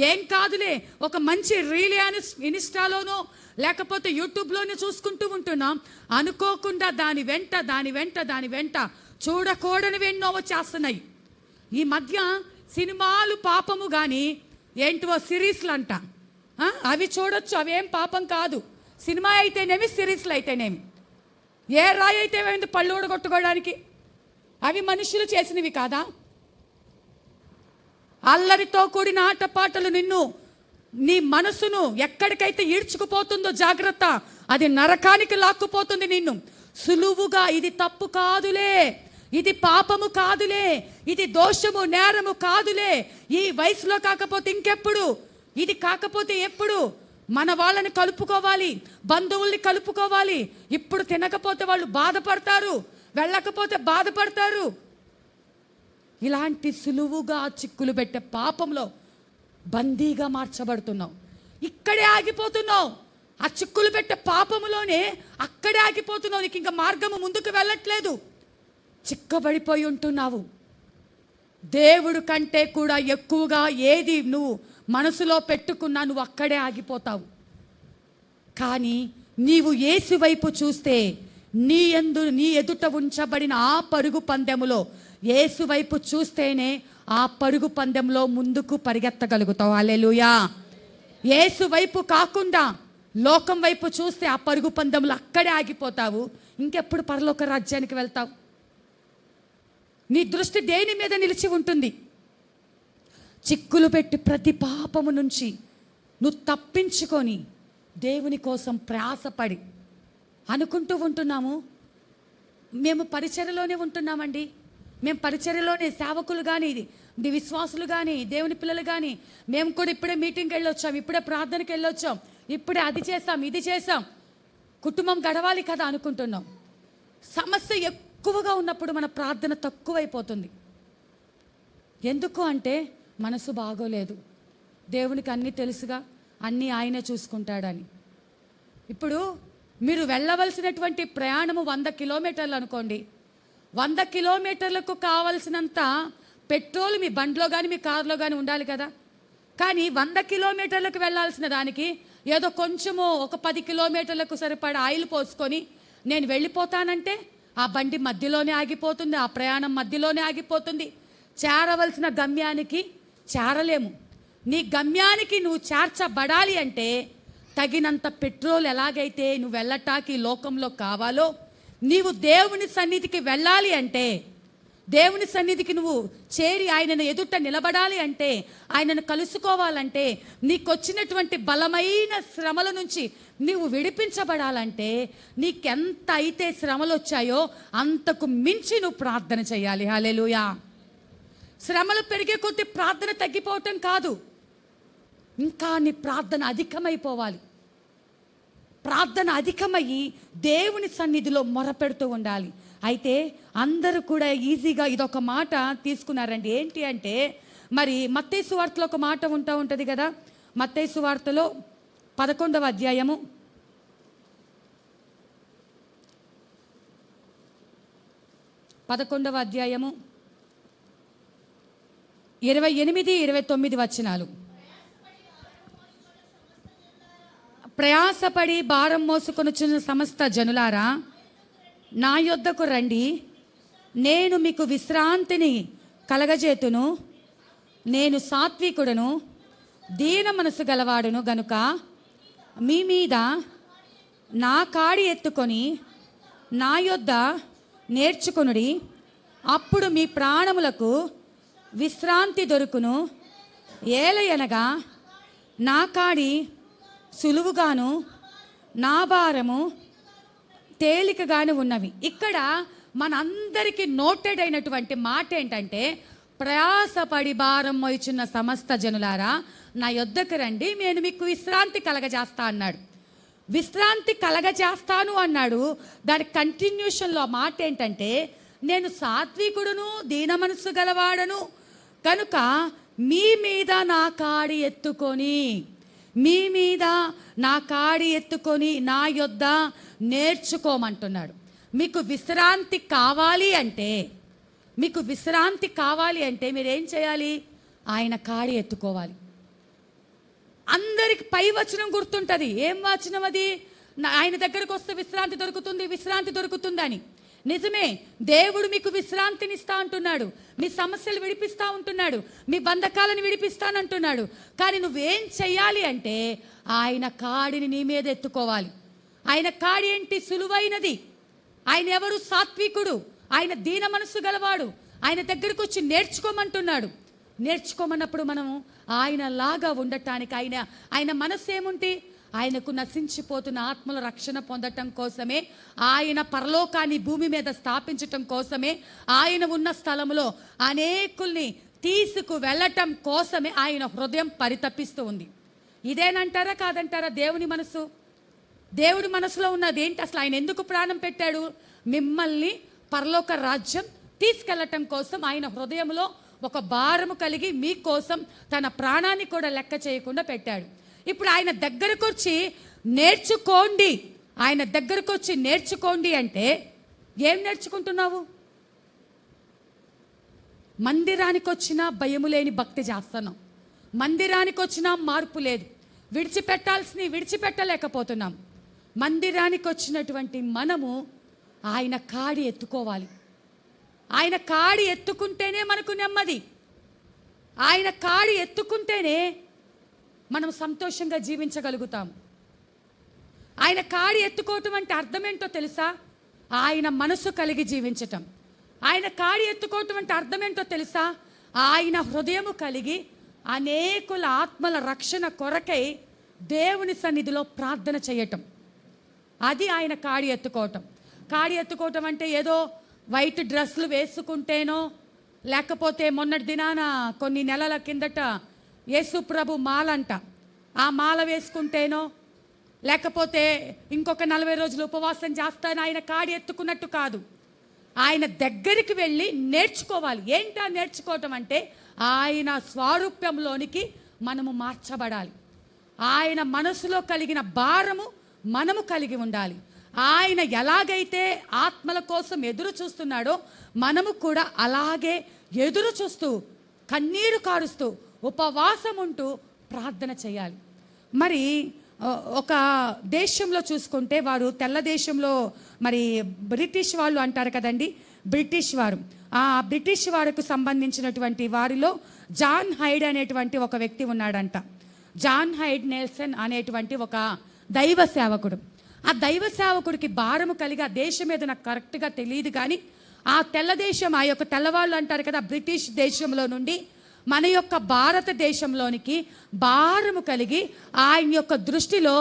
ఏం కాదులే, ఒక మంచి రీల్ అని ఇన్స్టాలోనో లేకపోతే యూట్యూబ్లోనే చూసుకుంటూ ఉంటున్నాం. అనుకోకుండా దాని వెంట చూడకూడనివి ఎన్నో వచ్చేస్తున్నాయి. ఈ మధ్య సినిమాలు పాపము కానీ ఏంటివో సిరీస్లు అంట, అవి చూడొచ్చు, అవేం పాపం కాదు. సినిమా అయితేనేమి, సిరీస్లు అయితేనేమి. ఏ రాయి అయితే ఏమైంది పళ్ళు ఊడగొట్టుకోవడానికి? అవి మనుషులు చేసినవి కాదా? అల్లరితో కూడిన ఆటపాటలు నీ మనసును ఎక్కడికైతే ఈడ్చుకుపోతుందో జాగ్రత్త, అది నరకానికి లాక్కుపోతుంది నిన్ను. సులువుగా ఇది తప్పు కాదులే, ఇది పాపము కాదులే, ఇది దోషము నేరము కాదులే, ఈ వయసులో కాకపోతే ఇంకెప్పుడు, ఇది కాకపోతే ఎప్పుడు? మన వాళ్ళని కలుపుకోవాలి, బంధువుల్ని కలుపుకోవాలి. ఇప్పుడు తినకపోతే వాళ్ళు బాధపడతారు, వెళ్ళకపోతే బాధపడతారు. ఇలాంటి సులువుగా చిక్కులు పెట్టే పాపంలో బందీగా మార్చబడుతున్నావు. ఇక్కడే ఆగిపోతున్నావు. ఆ చిక్కులు పెట్టే పాపములోనే అక్కడే ఆగిపోతున్నావు. నీకు ఇంకా మార్గము ముందుకు వెళ్ళట్లేదు. చిక్కబడిపోయి ఉంటున్నావు. దేవుడు కంటే కూడా ఎక్కువగా ఏది నువ్వు మనసులో పెట్టుకున్నా నువ్వు అక్కడే ఆగిపోతావు. కానీ నీవు యేసు వైపు చూస్తే నీ ఎదుట ఉంచబడిన ఆ పరుగు పందెములో యేసు వైపు చూస్తేనే ఆ పరుగు పందెంలో ముందుకు పరిగెత్తగలుగుతావు. హల్లెలూయా. యేసు వైపు కాకుండా లోకం వైపు చూస్తే ఆ పరుగు పందెంలో అక్కడే ఆగిపోతావు. ఇంకెప్పుడు పరలోక రాజ్యానికి వెళ్తావు? నీ దృష్టి దేని మీద నిలిచి ఉంటుంది? చిక్కులు పెట్టి ప్రతి పాపము నుంచి నువ్వు తప్పించుకొని దేవుని కోసం ప్రయాసపడి అనుకుంటూ ఉంటున్నాము. మేము పరిచర్యలోనే ఉంటున్నామండి. మేము పరిచర్యలోనే సేవకులు కానీ విశ్వాసులు కానీ దేవుని పిల్లలు కానీ మేము కూడా ఇప్పుడే మీటింగ్కి వెళ్ళొచ్చాం, ఇప్పుడే ప్రార్థనకి వెళ్ళొచ్చాం, ఇప్పుడే అది చేసాం ఇది చేసాం, కుటుంబం గడవాలి కదా అనుకుంటున్నాం. సమస్య ఎక్కువగా ఉన్నప్పుడు మన ప్రార్థన తక్కువైపోతుంది. ఎందుకు అంటే మనసు బాగోలేదు, దేవునికి అన్నీ తెలుసుగా, అన్నీ ఆయనే చూసుకుంటాడని. ఇప్పుడు మీరు వెళ్ళవలసినటువంటి ప్రయాణము 100 కిలోమీటర్లు అనుకోండి. 100 కిలోమీటర్లకు కావలసినంత పెట్రోల్ మీ బండిలో కానీ మీ కారులో కానీ ఉండాలి కదా. కానీ 100 కిలోమీటర్లకు వెళ్ళాల్సిన దానికి ఏదో కొంచెము ఒక 10 కిలోమీటర్లకు సరిపడా ఆయిల్ పోసుకొని నేను వెళ్ళిపోతానంటే ఆ బండి మధ్యలోనే ఆగిపోతుంది, ఆ ప్రయాణం మధ్యలోనే ఆగిపోతుంది. చేరవలసిన గమ్యానికి చేరలేము. నీ గమ్యానికి నువ్వు చేర్చబడాలి అంటే తగినంత పెట్రోల్ ఎలాగైతే నువ్వు వెళ్ళటానికి లోకంలో కావాలో, నీవు దేవుని సన్నిధికి వెళ్ళాలి అంటే, దేవుని సన్నిధికి నువ్వు చేరి ఆయనను ఎదుట నిలబడాలి అంటే, ఆయనను కలుసుకోవాలంటే, నీకు వచ్చినటువంటి బలమైన శ్రమల నుంచి నీవు విడిపించబడాలంటే నీకెంత అయితే శ్రమలు వచ్చాయో అంతకు మించి నువ్వు ప్రార్థన చేయాలి. హల్లెలూయా. శ్రమలు పెరిగే కొద్దీ ప్రార్థన తగ్గిపోవటం కాదు, ఇంకా నీ ప్రార్థన అధికమైపోవాలి. ప్రార్థన అధికమయ్యి దేవుని సన్నిధిలో మొరపెడుతూ ఉండాలి. అయితే అందరూ కూడా ఈజీగా ఇదొక మాట తీసుకున్నారండి. ఏంటి అంటే, మరి మత్తయి సువార్తలో ఒక మాట ఉంటుంది కదా. మత్తయి సువార్తలో 11వ అధ్యాయము 28, 29 వచనాలు. ప్రయాసపడి భారం మోసుకొనుచున్న సమస్త జనులారా, నా యొద్దకు రండి, నేను మీకు విశ్రాంతిని కలగజేతును. నేను సాత్వికుడను, దీన మనసు గలవాడును గనుక మీ మీద నా కాడి ఎత్తుకొని నా యొద్ద నేర్చుకొనుడి, అప్పుడు మీ ప్రాణములకు విశ్రాంతి దొరుకును. ఏలయనగా నా కాడి సులువుగాను నా భారము తేలికగాను ఉన్నవి. ఇక్కడ మనందరికీ నోటెడ్ అయినటువంటి మాట ఏంటంటే, ప్రయాసపడి భారం మోయుచున్న సమస్త జనులారా నా యొద్దకు రండి, నేను మీకు విశ్రాంతి కలగజేస్తా అన్నాడు. విశ్రాంతి కలగజేస్తాను అన్నాడు. దాని కంటిన్యూషన్లో మాట ఏంటంటే, నేను సాత్వికుడును, దీన మనసు గలవాడను కనుక మీ మీద నా కాడి ఎత్తుకొని, మీ మీద నా కాడి ఎత్తుకొని నా యొద్ద నేర్చుకోమంటున్నాడు. మీకు విశ్రాంతి కావాలి అంటే, మీకు విశ్రాంతి కావాలి అంటే మీరేం చేయాలి? ఆయన కాడి ఎత్తుకోవాలి. అందరికి పై వచనం గుర్తుంటుంది. ఏం వచనం అది? ఆయన దగ్గరకు వస్తే విశ్రాంతి దొరుకుతుంది, విశ్రాంతి దొరుకుతుందని. నిజమే, దేవుడు మీకు విశ్రాంతినిస్తా అంటున్నాడు, మీ సమస్యలు విడిపిస్తా ఉంటున్నాడు, మీ బంధకాలను విడిపిస్తానంటున్నాడు. కానీ నువ్వేం చెయ్యాలి అంటే ఆయన కాడిని నీ మీద ఎత్తుకోవాలి. ఆయన కాడి ఏంటి? సులువైనది. ఆయన ఎవరు? సాత్వికుడు, ఆయన దీన మనసు గలవాడు. ఆయన దగ్గరకు వచ్చి నేర్చుకోమంటున్నాడు. నేర్చుకోమన్నప్పుడు మనము ఆయనలాగా ఉండటానికి ఆయన మనసు ఏముంటి? ఆయనకు నశించిపోతున్న ఆత్మల రక్షణ పొందటం కోసమే, ఆయన పరలోకాన్ని భూమి మీద స్థాపించటం కోసమే, ఆయన ఉన్న స్థలంలో అనేకుల్ని తీసుకు వెళ్ళటం కోసమే ఆయన హృదయం పరితపిస్తూ ఉంది. ఇదేనంటారా కాదంటారా దేవుని మనసు? దేవుడి మనసులో ఉన్నది ఏంటి అసలు? ఆయన ఎందుకు ప్రాణం పెట్టాడు? మిమ్మల్ని పరలోక రాజ్యం తీసుకెళ్ళటం కోసం ఆయన హృదయంలో ఒక భారము కలిగి మీకోసం తన ప్రాణాన్ని కూడా లెక్క చేయకుండా పెట్టాడు. ఇప్పుడు ఆయన దగ్గరకు వచ్చి నేర్చుకోండి, ఆయన దగ్గరకు వచ్చి నేర్చుకోండి అంటే ఏం నేర్చుకుంటున్నావు? మందిరానికి వచ్చినా భయము లేని భక్తి చేస్తున్నాం, మందిరానికి వచ్చినా మార్పు లేదు, విడిచిపెట్టాల్సినవి విడిచిపెట్టలేకపోతున్నాం. మందిరానికి వచ్చినటువంటి మనము ఆయన కాడి ఎత్తుకోవాలి. ఆయన కాడి ఎత్తుకుంటేనే మనకు నెమ్మది. ఆయన కాడి ఎత్తుకుంటేనే మనం సంతోషంగా జీవించగలుగుతాం. ఆయన కాడి ఎత్తుకోవటం అంటే అర్థం ఏంటో తెలుసా? ఆయన మనసు కలిగి జీవించటం. ఆయన కాడి ఎత్తుకోవటం అంటే అర్థం ఏంటో తెలుసా? ఆయన హృదయము కలిగి అనేకుల ఆత్మల రక్షణ కొరకై దేవుని సన్నిధిలో ప్రార్థన చేయటం. అది ఆయన కాడి ఎత్తుకోవటం. కాడి ఎత్తుకోవటం అంటే ఏదో వైట్ డ్రెస్సులు వేసుకుంటేనో, లేకపోతే మొన్నటి దినాన కొన్ని నెలల కిందట యేసు ప్రభు మాలంట, ఆ మాల వేసుకుంటేనో, లేకపోతే ఇంకొక 40 రోజులు ఉపవాసం చేస్తాను ఆయన కాడి ఎత్తుకున్నట్టు కాదు. ఆయన దగ్గరికి వెళ్ళి నేర్చుకోవాలి. ఏంటా నేర్చుకోవటం అంటే ఆయన స్వారూప్యంలోనికి మనము మార్చబడాలి. ఆయన మనసులో కలిగిన భారము మనము కలిగి ఉండాలి. ఆయన ఎలాగైతే ఆత్మల కోసం ఎదురు చూస్తున్నాడో మనము కూడా అలాగే ఎదురు చూస్తూ, కన్నీరు కారుస్తూ, ఉపవాసం ఉంటూ ప్రార్థన చేయాలి. మరి ఒక దేశంలో చూసుకుంటే, వారు తెల్ల దేశంలో, మరి బ్రిటిష్ వాళ్ళు అంటారు కదండి, బ్రిటిష్ వారు, ఆ బ్రిటిష్ వారికి సంబంధించినటువంటి వారిలో జాన్ హైడ్ అనేటువంటి ఒక వ్యక్తి ఉన్నాడంట. జాన్ హైడ్ నెల్సన్ అనేటువంటి ఒక దైవ సేవకుడు. ఆ దైవ సేవకుడికి భారము కలిగి, ఆ దేశం మీద నాకు కరెక్ట్గా తెలియదు కానీ, ఆ తెల్ల దేశం, ఆ యొక్క తెల్లవాళ్ళు అంటారు కదా, బ్రిటిష్ దేశంలో నుండి మన యొక్క భారతదేశంలోనికి భారము కలిగి ఆయన యొక్క దృష్టిలో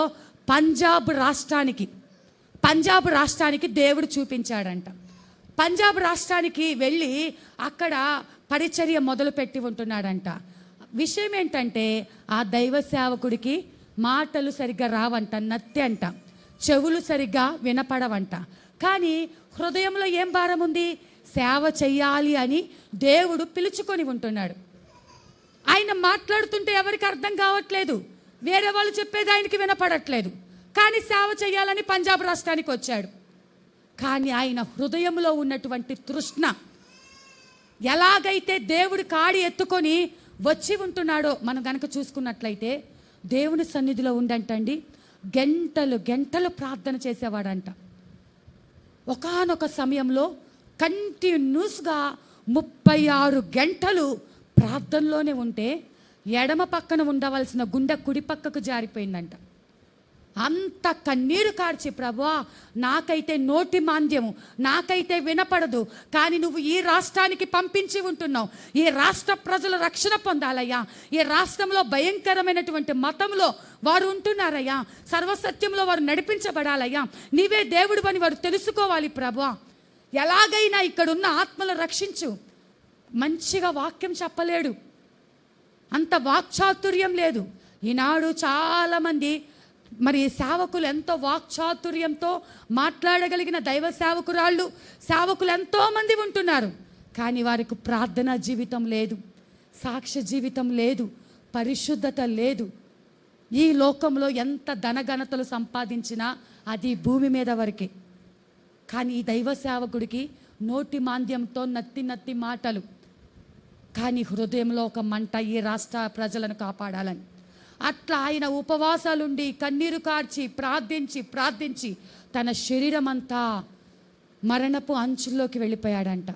పంజాబ్ రాష్ట్రానికి దేవుడు చూపించాడంట. పంజాబ్ రాష్ట్రానికి వెళ్ళి అక్కడ పరిచర్య మొదలుపెట్టి ఉంటున్నాడంట. విషయం ఏంటంటే, ఆ దైవ సేవకుడికి మాటలు సరిగ్గా రావంట, నత్తి అంట, చెవులు సరిగ్గా వినపడవంట. కానీ హృదయంలో ఏం భారం ఉంది? సేవ చెయ్యాలి అని దేవుడు పిలుచుకొని ఉంటున్నాడు. ఆయన మాట్లాడుతుంటే ఎవరికి అర్థం కావట్లేదు, వేరే వాళ్ళు చెప్పేది ఆయనకి వినపడట్లేదు, కానీ సేవ చేయాలని పంజాబ్ రాష్ట్రానికి వచ్చాడు. కానీ ఆయన హృదయంలో ఉన్నటువంటి తృష్ణ, ఎలాగైతే దేవుడి కాడి ఎత్తుకొని వచ్చి ఉంటున్నాడో మనం కనుక చూసుకున్నట్లయితే, దేవుని సన్నిధిలో ఉండంటండి గంటలు గంటలు ప్రార్థన చేసేవాడంట. ఒకానొక సమయంలో కంటిన్యూస్గా 36 గంటలు ప్రార్థనలోనే ఉంటే ఎడమ పక్కన ఉండవలసిన గుండె కుడి పక్కకు జారిపోయిందంట. అంత కన్నీరు కార్చి, ప్రభువా నాకైతే నోటి మాంద్యము, నాకైతే వినపడదు, కానీ నువ్వు ఈ రాష్ట్రానికి పంపించి ఉంటున్నావు, ఈ రాష్ట్ర ప్రజలు రక్షణ పొందాలయ్యా, ఈ రాష్ట్రంలో భయంకరమైనటువంటి మతంలో వారు ఉంటున్నారయ్యా, సర్వసత్యంలో వారు నడిపించబడాలయ్యా, నీవే దేవుడు అని వారు తెలుసుకోవాలి ప్రభువా, ఎలాగైనా ఇక్కడున్న ఆత్మలు రక్షించు. మంచిగా వాక్యం చెప్పలేడు, అంత వాక్చాతుర్యం లేదు. ఈనాడు చాలామంది మరి సేవకులు ఎంతో వాక్చాతుర్యంతో మాట్లాడగలిగిన దైవ సేవకులు ఎంతోమంది ఉంటున్నారు, కానీ వారికి ప్రార్థనా జీవితం లేదు, సాక్ష్య జీవితం లేదు, పరిశుద్ధత లేదు. ఈ లోకంలో ఎంత ధనఘనతలు సంపాదించినా అది భూమి మీద వరకే. కానీ ఈ దైవ సేవకుడికి నోటి మాంద్యంతో నత్తి మాటలు, కానీ హృదయంలో ఒక మంట, ఈ రాష్ట్ర ప్రజలను కాపాడాలని. అట్లా ఆయన ఉపవాసాలుండి కన్నీరు కార్చి ప్రార్థించి తన శరీరం అంతా మరణపు అంచుల్లోకి వెళ్ళిపోయాడంట.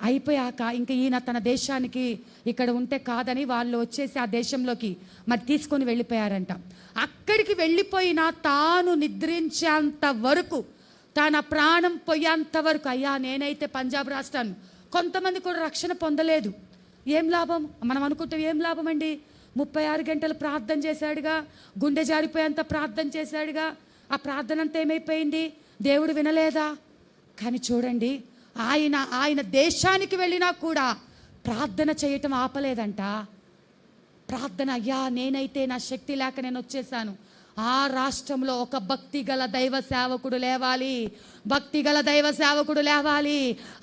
అయిపోయాక ఇంక ఈయన తన దేశానికి ఇక్కడ ఉంటే కాదని వాళ్ళు వచ్చేసి ఆ దేశంలోకి మరి తీసుకొని వెళ్ళిపోయారంట. అక్కడికి వెళ్ళిపోయినా తాను నిద్రించేంత వరకు, తన ప్రాణం పోయేంత వరకు, అయ్యా నేనైతే పంజాబ్ రాష్ట్రాన్ని, కొంతమంది కూడా రక్షణ పొందలేదు. ఏం లాభం? మనం అనుకుంటాం ఏం లాభం అండి, 36 గంటలు ప్రార్థన చేశాడుగా, గుండె జారిపోయేంత ప్రార్థన చేశాడుగా, ఆ ప్రార్థన అంతా ఏమైపోయింది? దేవుడు వినలేదా? కానీ చూడండి, ఆయన దేశానికి వెళ్ళినా కూడా ప్రార్థన చేయటం ఆపలేదంట. ప్రార్థన, అయ్యా నేనైతే నా శక్తి లేక నేను వచ్చేసాను, ఆ రాష్ట్రంలో ఒక భక్తి గల దైవ సేవకుడు లేవాలి,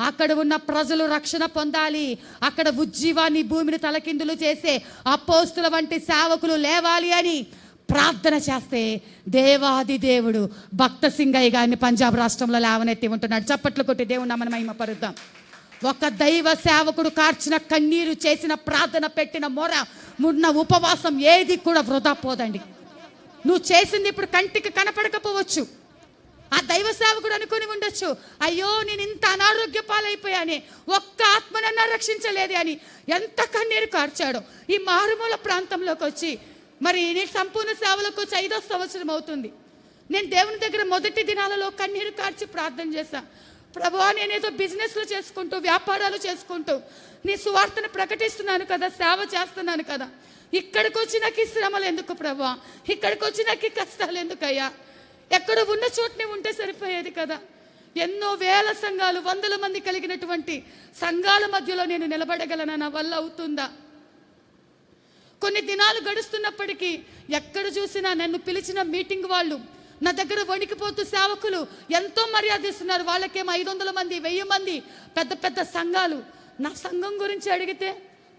అక్కడ ఉన్న ప్రజలు రక్షణ పొందాలి, అక్కడ ఉజ్జీవాన్ని భూమిని తలకిందులు చేసే అపోస్తుల వంటి సేవకులు లేవాలి అని ప్రార్థన చేస్తే దేవాది దేవుడు భక్త సింగయ్య గారిని పంజాబ్ రాష్ట్రంలో లేవనెత్తి ఉంటున్నాడు. చప్పట్లు కొట్టి దేవుని నామమున మహిమ పరుద్దాం. ఒక దైవ సేవకుడు కార్చిన కన్నీరు, చేసిన ప్రార్థన, పెట్టిన మొర, ఉన్న ఉపవాసం ఏది కూడా వృధా పోదండి. నువ్వు చేసింది ఇప్పుడు కంటికి కనపడకపోవచ్చు. ఆ దైవ సేవకుడు అనుకుని ఉండొచ్చు, అయ్యో నేను ఇంత అనారోగ్య పాలైపోయాని, ఒక్క ఆత్మనన్నా రక్షించలేదే అని ఎంత కన్నీరు కార్చాడో. ఈ మారుమూల ప్రాంతంలోకి వచ్చి, మరి నేను సంపూర్ణ సేవలోకి వచ్చి 5వ సంవత్సరం అవుతుంది. నేను దేవుని దగ్గర మొదటి దినాలలో కన్నీరు కార్చి ప్రార్థన చేశాను. ప్రభువా, నేనేదో బిజినెస్లు చేసుకుంటూ, వ్యాపారాలు చేసుకుంటూ నీ సువార్తను ప్రకటిస్తున్నాను కదా, సేవ చేస్తున్నాను కదా, ఇక్కడికి వచ్చి నాకు ఈ శ్రమలు ఎందుకు ప్రభువా, ఇక్కడికి వచ్చి నాకు ఈ కష్టాలు ఎందుకయ్యా, ఎక్కడ ఉన్న చోటుని ఉంటే సరిపోయేది కదా. ఎన్నో వేల సంఘాలు, వందల మంది కలిగినటువంటి సంఘాల మధ్యలో నేను నిలబడగలనా, నా వల్ల అవుతుందా? కొన్ని దినాలు గడుస్తున్నప్పటికీ ఎక్కడ చూసినా నన్ను పిలిచిన మీటింగ్ వాళ్ళు, నా దగ్గర వణికిపోతూ సేవకులు ఎంతో మర్యాదిస్తున్నారు. వాళ్ళకేమో 500 మంది, 1000 మంది, పెద్ద పెద్ద సంఘాలు. నా సంఘం గురించి అడిగితే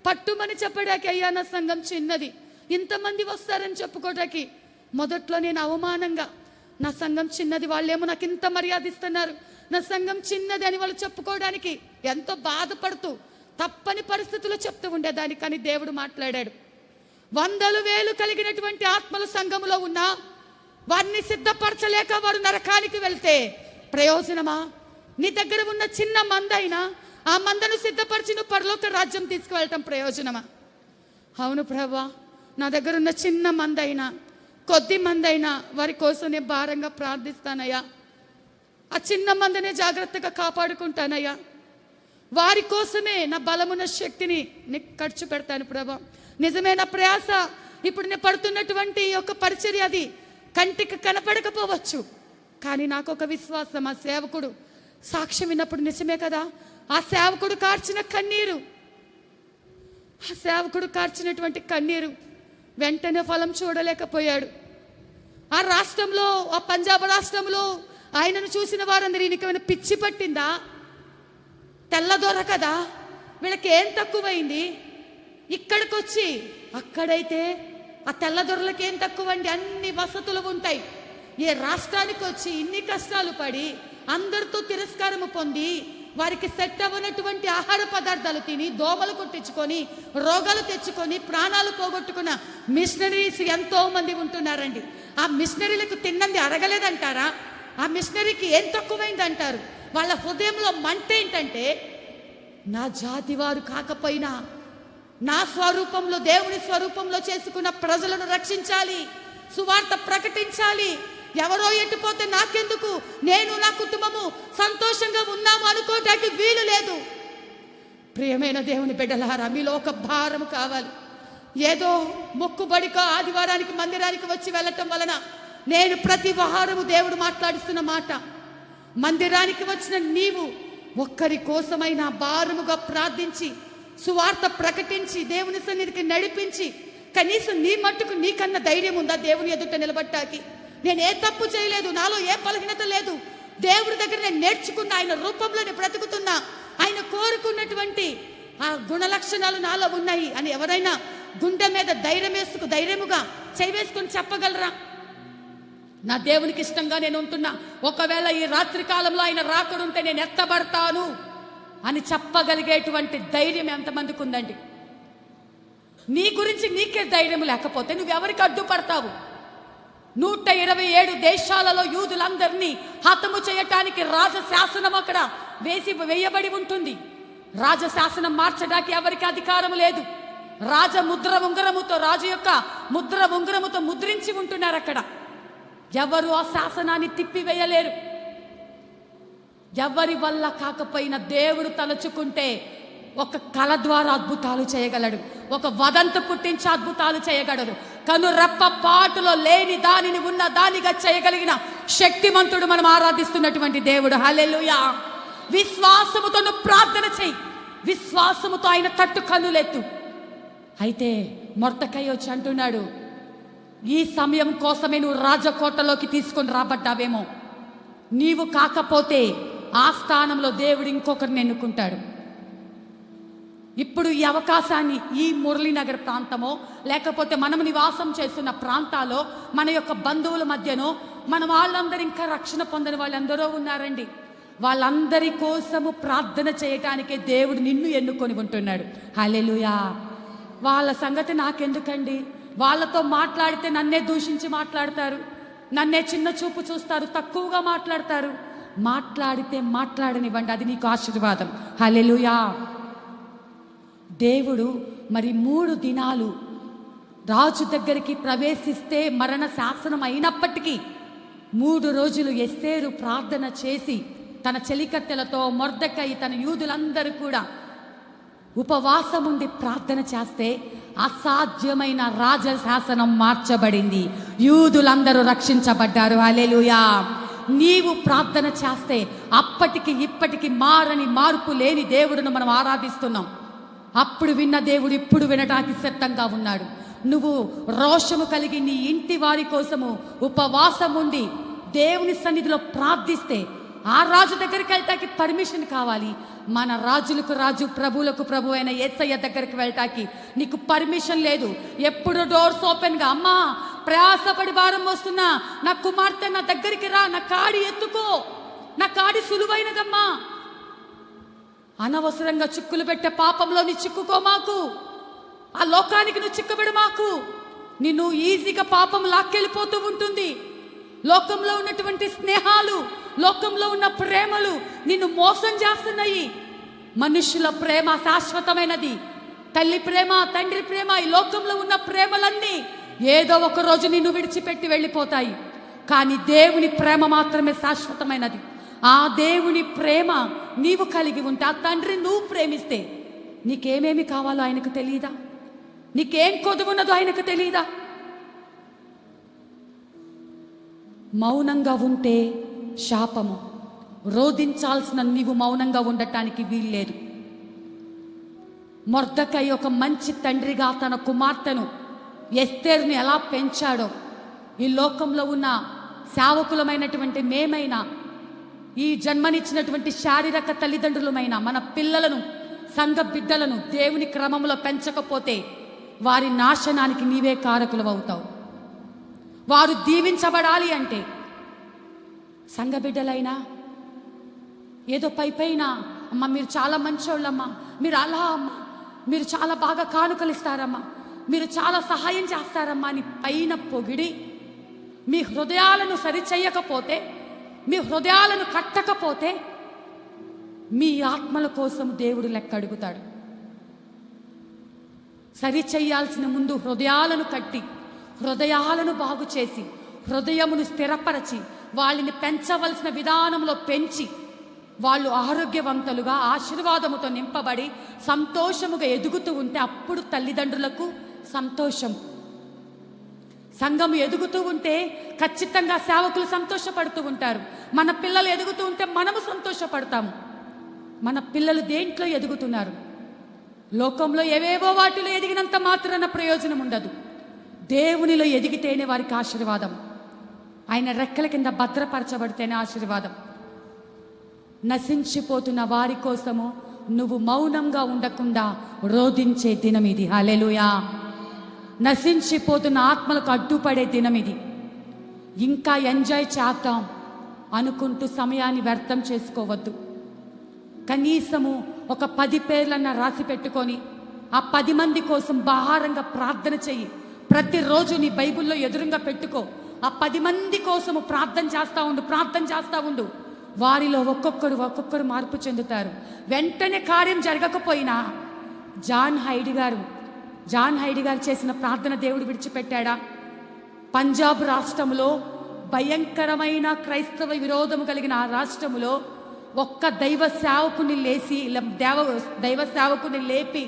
పట్టుమని చెప్పడానికి, అయ్యా నా సంఘం చిన్నది, ఇంతమంది వస్తారని చెప్పుకోవడానికి మొదట్లో నేను అవమానంగా, నా సంఘం చిన్నది, వాళ్ళేమో నాకు ఇంత మర్యాదిస్తున్నారు, నా సంఘం చిన్నది అని వాళ్ళు చెప్పుకోవడానికి ఎంతో బాధపడుతూ తప్పని పరిస్థితుల్లో చెప్తూ ఉండేదాన్ని. కానీ దేవుడు మాట్లాడాడు. 100,000 కలిగినటువంటి ఆత్మలు సంఘములో ఉన్నా వారిని సిద్ధపరచలేక వారు నరకానికి వెళ్తే ప్రయోజనమా? నీ దగ్గర ఉన్న చిన్న మందైనా ఆ మందను సిద్ధపరిచి నువ్వు పరలోక రాజ్యం తీసుకువెళ్ళటం ప్రయోజనమా? అవును ప్రభువా, నా దగ్గర ఉన్న చిన్న మందైనా, కొద్ది మందైనా వారి కోసం నేను భారంగా ప్రార్థిస్తానయ్యా. ఆ చిన్న మందనే జాగ్రత్తగా కాపాడుకుంటానయ్యా. వారి కోసమే నా బలమున్న శక్తిని నీకు ఖర్చు పెడతాను ప్రభా. నిజమే, నా ప్రయాస ఇప్పుడు నేను పడుతున్నటువంటి ఒక పరిచర్య అది కంటికి కనపడకపోవచ్చు, కానీ నాకు ఒక విశ్వాసం, ఆ సేవకుడు సాక్ష్యం విన్నప్పుడు నిజమే కదా, ఆ సేవకుడు కార్చిన కన్నీరు, ఆ సేవకుడు కార్చినటువంటి కన్నీరు వెంటనే ఫలం చూడలేకపోయాడు. ఆ రాష్ట్రంలో, ఆ పంజాబ్ రాష్ట్రంలో ఆయనను చూసిన వారందరూ ఈయనకేమైనా పిచ్చి పట్టిందా, తెల్లదొర కదా, వీళ్ళకి ఏం తక్కువైంది, ఇక్కడికి వచ్చి, అక్కడైతే ఆ తెల్లదొరలకి ఏం తక్కువండి, అన్ని వసతులు ఉంటాయి. ఏ రాష్ట్రానికి వచ్చి ఇన్ని కష్టాలు పడి అందరితో తిరస్కారము పొంది వారికి సెట్ అవ్వనటువంటి ఆహార పదార్థాలు తిని దోమలు కొట్టించుకొని రోగాలు తెచ్చుకొని ప్రాణాలు పోగొట్టుకున్న మిషనరీస్ ఎంతో మంది ఉంటున్నారండి. ఆ మిషనరీలకు తిన్నది అరగలేదంటారా? ఆ మిషనరీకి ఏం తక్కువైంది అంటారు? వాళ్ళ హృదయంలో మంట ఏంటంటే, నా జాతి వారు కాకపోయినా నా స్వరూపంలో, దేవుని స్వరూపంలో చేసుకున్న ప్రజలను రక్షించాలి, సువార్త ప్రకటించాలి. ఎవరో ఎట్టిపోతే నాకెందుకు, నేను నా కుటుంబము సంతోషంగా ఉన్నాము అనుకోవడానికి వీలు లేదు. ప్రియమైన దేవుని బిడ్డలారా, మీలో ఒక భారం కావాలి. ఏదో మొక్కుబడికో ఆదివారానికి మందిరానికి వచ్చి వెళ్ళటం వలన, నేను ప్రతి వారము దేవుడు మాట్లాడిస్తున్న మాట, మందిరానికి వచ్చిన నీవు ఒక్కరి కోసమైనా భారముగా ప్రార్థించి సువార్త ప్రకటించి దేవుని సన్నిధికి నడిపించి, కనీసం నీ మట్టుకు నీకన్నా ధైర్యం ఉందా దేవుని ఎదుట నిలబట్టాకి? నేను ఏ తప్పు చేయలేదు, నాలో ఏ బలహీనత లేదు, దేవుడి దగ్గర నేను నేర్చుకున్న ఆయన రూపంలో నేను బ్రతుకుతున్నా, ఆయన కోరుకున్నటువంటి ఆ గుణ లక్షణాలు నాలో ఉన్నాయి అని ఎవరైనా గుండె మీద ధైర్యముగా వేసుకొని చెప్పగలరా? నా దేవునికి ఇష్టంగా నేను ఉంటున్నా, ఒకవేళ ఈ రాత్రి కాలంలో ఆయన రాకడుంటే నేను ఎత్తబడతాను అని చెప్పగలిగేటువంటి ధైర్యం ఎంతమందికి ఉందండి? నీ గురించి నీకే ధైర్యం లేకపోతే నువ్వెవరికి అడ్డుపడతావు? 127 దేశాలలో యూదులందరినీ హతము చేయటానికి రాజశాసనం అక్కడ వేయబడి ఉంటుంది. రాజశాసనం మార్చడానికి ఎవరికి అధికారం లేదు. రాజముద్ర ఉంగరముతో, రాజు యొక్క ముద్ర ఉంగరముతో ముద్రించి ఉంటున్నారు అక్కడ. ఎవరు ఆ శాసనాన్ని తిప్పివేయలేరు. ఎవరి వల్ల కాకపోయినా దేవుడు తలచుకుంటే ఒక కళ ద్వారా అద్భుతాలు చేయగలడు, ఒక వదంతు పుట్టించి అద్భుతాలు చేయగలడు. కను రెప్ప పాటులో లేని దానిని ఉన్న దానిగా చేయగలిగిన శక్తిమంతుడు మనం ఆరాధిస్తున్నటువంటి దేవుడు. హల్లెలూయా. విశ్వాసముతో నువ్వు ప్రార్థన చేయి, విశ్వాసముతో ఆయన తట్టు కన్నులెత్తు. అయితే మొర్దెకై వచ్చి అంటున్నాడు, ఈ సమయం కోసమే నువ్వు రాజకోటలోకి తీసుకొని రాబడ్డావేమో, నీవు కాకపోతే ఆ స్థానంలో దేవుడు ఇంకొకరిని ఎన్నుకుంటాడు. ఇప్పుడు ఈ అవకాశాన్ని ఈ మురళీనగర్ ప్రాంతమో లేకపోతే మనం నివాసం చేస్తున్న ప్రాంతాల్లో మన యొక్క బంధువుల మధ్యనో మన వాళ్ళందరూ ఇంకా రక్షణ పొందని వాళ్ళందరూ ఉన్నారండి. వాళ్ళందరి కోసము ప్రార్థన చేయటానికే దేవుడు నిన్ను ఎన్నుకొని ఉంటున్నాడు. హల్లెలూయా. వాళ్ళ సంగతి నాకెందుకండి? వాళ్ళతో మాట్లాడితే నన్నే దూషించి మాట్లాడతారు, నన్నే చిన్న చూపు చూస్తారు, తక్కువగా మాట్లాడతారు. మాట్లాడితే మాట్లాడనివ్వండి, అది నీకు ఆశీర్వాదం. హల్లెలూయా. దేవుడు మరి 3 దినాలు రాజు దగ్గరికి ప్రవేశిస్తే మరణ శాసనం అయినప్పటికీ 3 రోజులు ఎస్తేరు ప్రార్థన చేసి తన చెలికత్తెలతో మొర్దెకై తన యూదులందరూ కూడా ఉపవాసం ఉండి ప్రార్థన చేస్తే అసాధ్యమైన రాజశాసనం మార్చబడింది. యూదులందరూ రక్షించబడ్డారు. హల్లెలూయా. నీవు ప్రార్థన చేస్తే అప్పటికి ఇప్పటికి మారని మార్పు లేని దేవుడును మనం ఆరాధిస్తున్నాం. అప్పుడు విన్న దేవుడు ఇప్పుడు వినటానికి సిద్ధంగా ఉన్నాడు. నువ్వు రోషము కలిగి నీ ఇంటి వారి కోసము ఉపవాసం ఉండి దేవుని సన్నిధిలో ప్రార్థిస్తే ఆ రాజు దగ్గరికి వెళ్ళటానికి పర్మిషన్ కావాలి. మన రాజులకు రాజు, ప్రభువులకు ప్రభు అయిన యేసయ్య దగ్గరికి వెళ్ళటానికి నీకు పర్మిషన్ లేదు. ఎప్పుడు డోర్స్ ఓపెన్గా, అమ్మా ప్రయాసపడి భారం వస్తున్నా, నా కుమార్తె నా దగ్గరికి రా, నా కాడి ఎత్తుకో, నా కాడి సులువైనదమ్మా. అనవసరంగా చిక్కులు పెట్టే పాపంలో నీ చిక్కుకో మాకు, ఆ లోకానికి నువ్వు చిక్కుబెడు మాకు. నిన్ను ఈజీగా పాపం లాక్కెళ్ళిపోతూ ఉంటుంది. లోకంలో ఉన్నటువంటి స్నేహాలు, లోకంలో ఉన్న ప్రేమలు నిన్ను మోసం చేస్తున్నాయి. మనుషుల ప్రేమ శాశ్వతమైనది. తల్లి ప్రేమ, తండ్రి ప్రేమ, ఈ లోకంలో ఉన్న ప్రేమలన్నీ ఏదో ఒక రోజు నిన్ను విడిచిపెట్టి వెళ్ళిపోతాయి. కానీ దేవుని ప్రేమ మాత్రమే శాశ్వతమైనది. ఆ దేవుని ప్రేమ నీవు కలిగి ఉంటే, ఆ తండ్రి నువ్వు ప్రేమిస్తే నీకేమేమి కావాలో ఆయనకు తెలియదా? నీకేం కొదువున్నదో ఆయనకు తెలియదా? మౌనంగా ఉంటే శాపము. రోధించాల్సిన నీవు మౌనంగా ఉండటానికి వీల్లేదు. మొర్దెకై ఒక మంచి తండ్రిగా తన కుమార్తెను ఎస్తేరుని ఎలా పెంచాడో, ఈ లోకంలో ఉన్న సేవకులమైనటువంటి మేమైనా, ఈ జన్మనిచ్చినటువంటి శారీరక తల్లిదండ్రులమైన మన పిల్లలను, సంఘ బిడ్డలను దేవుని క్రమంలో పెంచకపోతే వారి నాశనానికి నీవే కారకులు అవుతావు. వారు దీవించబడాలి అంటే సంఘ బిడ్డలైనా ఏదో పైన అమ్మ మీరు చాలా మంచోళ్ళమ్మా, మీరు అలా అమ్మా, మీరు చాలా బాగా కానుకలు ఇస్తారమ్మా, మీరు చాలా సహాయం చేస్తారమ్మా అని పైన పొగిడి మీ హృదయాలను సరిచేయకపోతే, మీ హృదయాలను కట్టకపోతే మీ ఆత్మల కోసం దేవుడు లెక్క అడుగుతాడు. సరిచేయాల్సిన ముందు హృదయాలను కట్టి, హృదయాలను బాగు చేసి, హృదయమును స్థిరపరచి, వాళ్ళని పెంచవలసిన విధానంలో పెంచి, వాళ్ళు ఆరోగ్యవంతులుగా ఆశీర్వాదముతో నింపబడి సంతోషముగా ఎదుగుతూ ఉంటే అప్పుడు తల్లిదండ్రులకు సంతోషం. సంఘం ఎదుగుతూ ఉంటే ఖచ్చితంగా సేవకులు సంతోషపడుతూ ఉంటారు. మన పిల్లలు ఎదుగుతూ ఉంటే మనము సంతోషపడతాము. మన పిల్లలు దేంట్లో ఎదుగుతున్నారు? లోకంలో ఏవేవో వాటిలో ఎదిగినంత మాత్రాన ప్రయోజనం ఉండదు. దేవునిలో ఎదిగితేనే వారికి ఆశీర్వాదం. ఆయన రెక్కల కింద భద్రపరచబడితేనే ఆశీర్వాదం. నశించిపోతున్న వారి కోసము నువ్వు మౌనంగా ఉండకుండా రోధించే దినం ఇది. హల్లెలూయా. నశించిపోతున్న ఆత్మలకు అడ్డుపడే దినం ఇది. ఇంకా ఎంజాయ్ చేద్దాం అనుకుంటూ సమయాన్ని వ్యర్థం చేసుకోవద్దు. కనీసము ఒక 10 పేర్లన్నా రాసి పెట్టుకొని ఆ 10 మంది కోసం బహారంగా ప్రార్థన చెయ్యి. ప్రతిరోజు నీ బైబిల్లో ఎదురుగా పెట్టుకో. ఆ 10 మంది కోసము ప్రార్థన చేస్తూ ఉండు. వారిలో ఒక్కొక్కరు మార్పు చెందుతారు. వెంటనే కార్యం జరగకపోయినా జాన్ హైడ్ గారు చేసిన ప్రార్థన దేవుడు విడిచిపెట్టాడా? పంజాబ్ రాష్ట్రంలో భయంకరమైన క్రైస్తవ విరోధము కలిగిన ఆ రాష్ట్రములో ఒక్క దైవ సేవకుని లేపి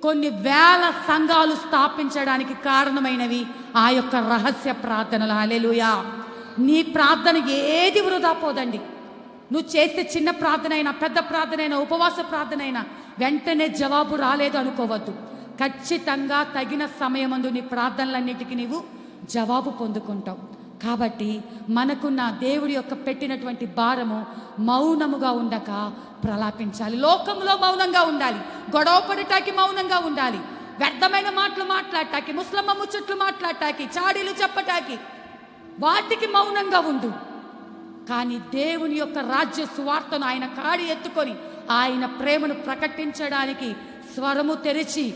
కొన్ని వేల సంఘాలు స్థాపించడానికి కారణమైనవి ఆ యొక్క రహస్య ప్రార్థనలు. హల్లెలూయా. నీ ప్రార్థన ఏది వృధా పోదండి. నువ్వు చేసే చిన్న ప్రార్థన అయినా, పెద్ద ప్రార్థన అయినా, ఉపవాస ప్రార్థన అయినా వెంటనే జవాబు రాలేదు అనుకోవద్దు. ఖచ్చితంగా తగిన సమయమందు నీ ప్రార్థనలన్నిటికీ నీవు జవాబు పొందుకుంటావు. కాబట్టి మనకున్న దేవుడి యొక్క పెట్టినటువంటి భారము మౌనముగా ఉండక ప్రలాపించాలి. లోకంలో మౌనంగా ఉండాలి, గొడవ పడటానికి మౌనంగా ఉండాలి, వ్యర్థమైన మాటలు మాట్లాడటానికి, ముస్లమ్మ ముచ్చట్లు మాట్లాడటానికి, చాడీలు చెప్పటానికి వాటికి మౌనంగా ఉండు. కానీ దేవుని యొక్క రాజ్య సువార్తను ఆయన కాడి ఎత్తుకొని ఆయన ప్రేమను ప్రకటించడానికి స్వరము తెరిచి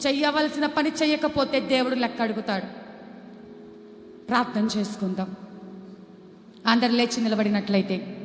చెయ్యవలసిన పని చెయ్యకపోతే దేవుడు లెక్క అడుగుతాడు. ప్రార్థన చేసుకుందాం. అందరు లేచి నిలబడినట్లయితే